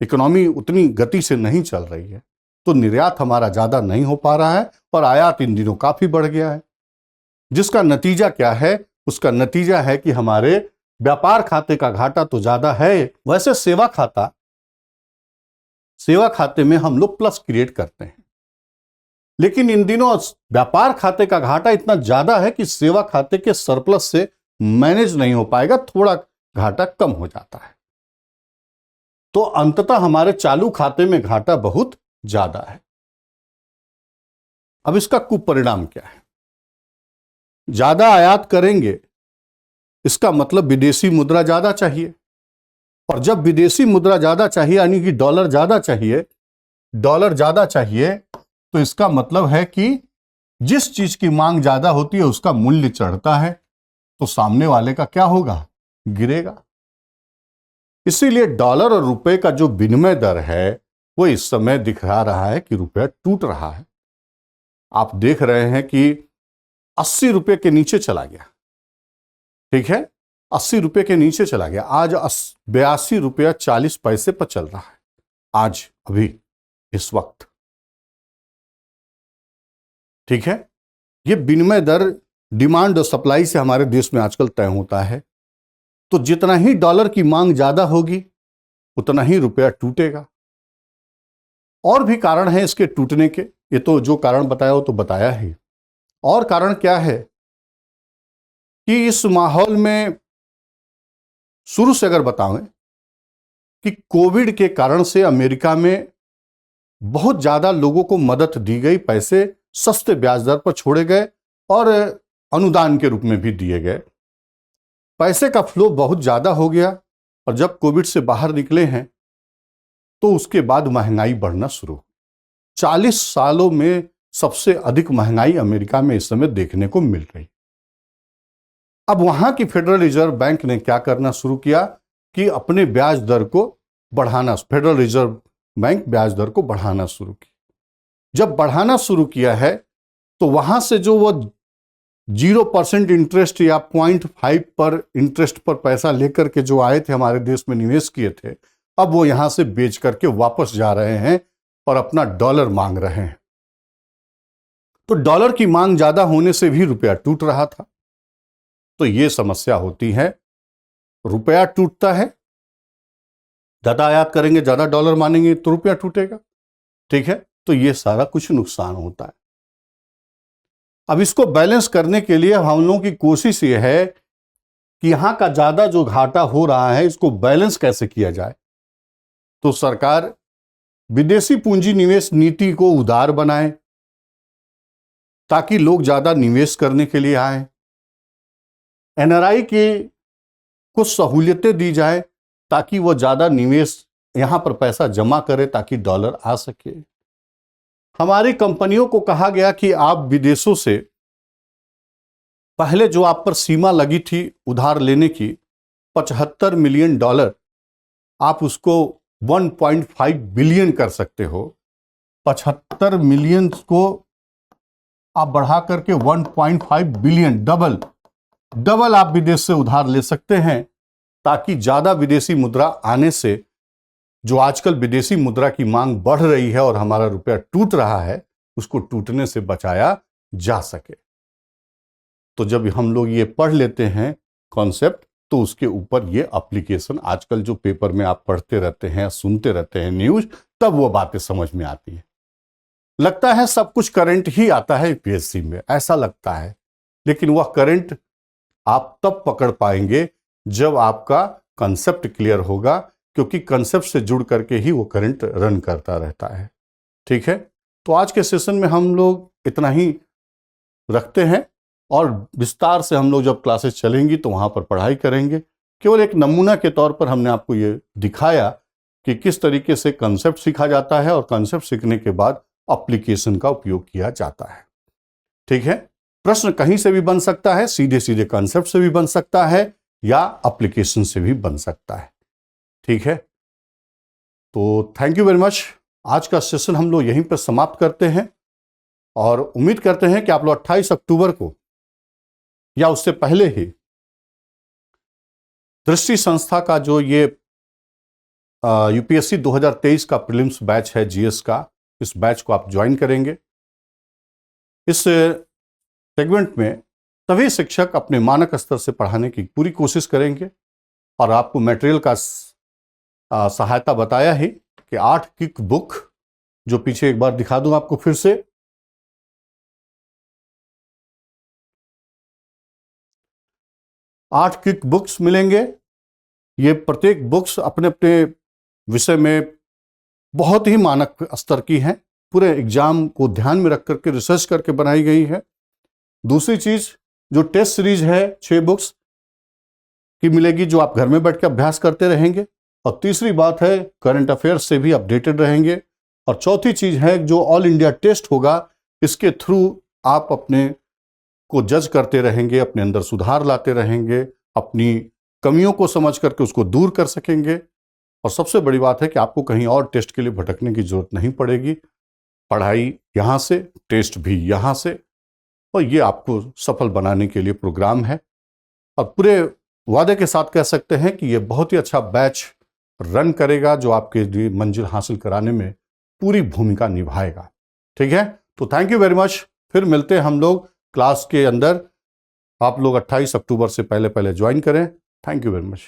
इकोनॉमी उतनी गति से नहीं चल रही है, तो निर्यात हमारा ज्यादा नहीं हो पा रहा है और आयात इन दिनों काफी बढ़ गया है। जिसका नतीजा क्या है? उसका नतीजा है कि हमारे व्यापार खाते का घाटा तो ज्यादा है। वैसे सेवा खाते में हम लोग प्लस क्रिएट करते हैं, लेकिन इन दिनों व्यापार खाते का घाटा इतना ज्यादा है कि सेवा खाते के सरप्लस से मैनेज नहीं हो पाएगा, थोड़ा घाटा कम हो जाता है। तो अंततः हमारे चालू खाते में घाटा बहुत ज्यादा है। अब इसका कुपरिणाम क्या है? ज्यादा आयात करेंगे, इसका मतलब विदेशी मुद्रा ज्यादा चाहिए, और जब विदेशी मुद्रा ज्यादा चाहिए यानी कि डॉलर ज्यादा चाहिए, तो इसका मतलब है कि जिस चीज की मांग ज्यादा होती है उसका मूल्य चढ़ता है, तो सामने वाले का क्या होगा? गिरेगा। इसीलिए डॉलर और रुपए का जो विनिमय दर है वो इस समय दिखा रहा है कि रुपया टूट रहा है। आप देख रहे हैं कि 80 रुपये के नीचे चला गया। ठीक है, 80 रुपये के नीचे चला गया। आज 82 रुपया 40 पैसे पर चल रहा है आज, अभी इस वक्त। ठीक है, ये विनिमय दर डिमांड और सप्लाई से हमारे देश में आजकल तय होता है। तो जितना ही डॉलर की मांग ज्यादा होगी उतना ही रुपया टूटेगा। और भी कारण है इसके टूटने के, ये तो जो कारण बताया वो तो बताया ही। और कारण क्या है कि इस माहौल में शुरू से अगर बताएं कि कोविड के कारण से अमेरिका में बहुत ज्यादा लोगों को मदद दी गई, पैसे सस्ते ब्याज दर पर छोड़े गए और अनुदान के रूप में भी दिए गए। पैसे का फ्लो बहुत ज्यादा हो गया और जब कोविड से बाहर निकले हैं तो उसके बाद महंगाई बढ़ना शुरू। 40 सालों में सबसे अधिक महंगाई अमेरिका में इस समय देखने को मिल रही। अब वहां की फेडरल रिजर्व बैंक ने क्या करना शुरू किया कि अपने ब्याज दर को बढ़ाना, फेडरल रिजर्व बैंक ब्याज दर को बढ़ाना शुरू किया। जब बढ़ाना शुरू किया है तो वहां से जो वो 0% इंटरेस्ट या 0.5 पर इंटरेस्ट पर पैसा लेकर के जो आए थे हमारे देश में निवेश किए थे, अब वो यहां से बेच करके वापस जा रहे हैं और अपना डॉलर मांग रहे हैं। तो डॉलर की मांग ज्यादा होने से भी रुपया टूट रहा था। तो ये समस्या होती है, रुपया टूटता है, ज्यादा आयात करेंगे, ज्यादा डॉलर मानेंगे तो रुपया टूटेगा। ठीक है, तो ये सारा कुछ नुकसान होता है। अब इसको बैलेंस करने के लिए हम लोगों की कोशिश ये है कि यहां का ज्यादा जो घाटा हो रहा है इसको बैलेंस कैसे किया जाए। तो सरकार विदेशी पूंजी निवेश नीति को उदार बनाए ताकि लोग ज्यादा निवेश करने के लिए आए। एनआरआई के कुछ सहूलियतें दी जाए ताकि वो ज्यादा निवेश यहां पर पैसा जमा करे ताकि डॉलर आ सके। हमारी कंपनियों को कहा गया कि आप विदेशों से पहले जो आप पर सीमा लगी थी उधार लेने की $75 मिलियन, आप उसको 1.5 बिलियन कर सकते हो। 75 मिलियन को आप बढ़ा करके 1.5 बिलियन, डबल आप विदेश से उधार ले सकते हैं ताकि ज्यादा विदेशी मुद्रा आने से जो आजकल विदेशी मुद्रा की मांग बढ़ रही है और हमारा रुपया टूट रहा है उसको टूटने से बचाया जा सके। तो जब हम लोग ये पढ़ लेते हैं कॉन्सेप्ट तो उसके ऊपर ये एप्लीकेशन आजकल जो पेपर में आप पढ़ते रहते हैं, सुनते रहते हैं न्यूज, तब वो बातें समझ में आती है। लगता है सब कुछ करंट ही आता है यूपीएससी में, ऐसा लगता है, लेकिन वह करंट आप तब पकड़ पाएंगे जब आपका कंसेप्ट क्लियर होगा, क्योंकि कंसेप्ट से जुड़ करके ही वो करंट रन करता रहता है। ठीक है, तो आज के सेशन में हम लोग इतना ही रखते हैं और विस्तार से हम लोग जब क्लासेस चलेंगी तो वहां पर पढ़ाई करेंगे। केवल एक नमूना के तौर पर हमने आपको ये दिखाया कि किस तरीके से कंसेप्ट सीखा जाता है और कंसेप्ट सीखने के बाद एप्लीकेशन का उपयोग किया जाता है। ठीक है, प्रश्न कहीं से भी बन सकता है, सीधे सीधे कंसेप्ट से भी बन सकता है या एप्लीकेशन से भी बन सकता है। ठीक है, तो थैंक यू वेरी मच। आज का सेशन हम लोग यहीं पर समाप्त करते हैं और उम्मीद करते हैं कि आप लोग 28 अक्टूबर को या उससे पहले ही दृष्टि संस्था का जो ये यूपीएससी 2023 का प्रीलिम्स बैच है जीएस का, इस बैच को आप ज्वाइन करेंगे। इस सेगमेंट में सभी शिक्षक अपने मानक स्तर से पढ़ाने की पूरी कोशिश करेंगे और आपको मटेरियल का सहायता बताया ही कि 8 किक बुक, जो पीछे एक बार दिखा दूं आपको फिर से, 8 किक बुक्स मिलेंगे। ये प्रत्येक बुक्स अपने अपने विषय में बहुत ही मानक स्तर की हैं, पूरे एग्जाम को ध्यान में रख करके रिसर्च करके बनाई गई है। दूसरी चीज, जो टेस्ट सीरीज है 6 बुक्स की मिलेगी जो आप घर में बैठ के अभ्यास करते रहेंगे। और तीसरी बात है, करंट अफेयर्स से भी अपडेटेड रहेंगे। और चौथी चीज है, जो ऑल इंडिया टेस्ट होगा, इसके थ्रू आप अपने को जज करते रहेंगे, अपने अंदर सुधार लाते रहेंगे, अपनी कमियों को समझ करके उसको दूर कर सकेंगे और सबसे बड़ी बात है कि आपको कहीं और टेस्ट के लिए भटकने की जरूरत नहीं पड़ेगी। पढ़ाई यहाँ से, टेस्ट भी यहाँ से, और ये आपको सफल बनाने के लिए प्रोग्राम है। और पूरे वादे के साथ कह सकते हैं कि ये बहुत ही अच्छा बैच रन करेगा जो आपके लिए मंजिल हासिल कराने में पूरी भूमिका निभाएगा। ठीक है, तो थैंक यू वेरी मच। फिर मिलते हैं हम लोग क्लास के अंदर। आप लोग 28 अक्टूबर से पहले पहले ज्वाइन करें। Thank you very much.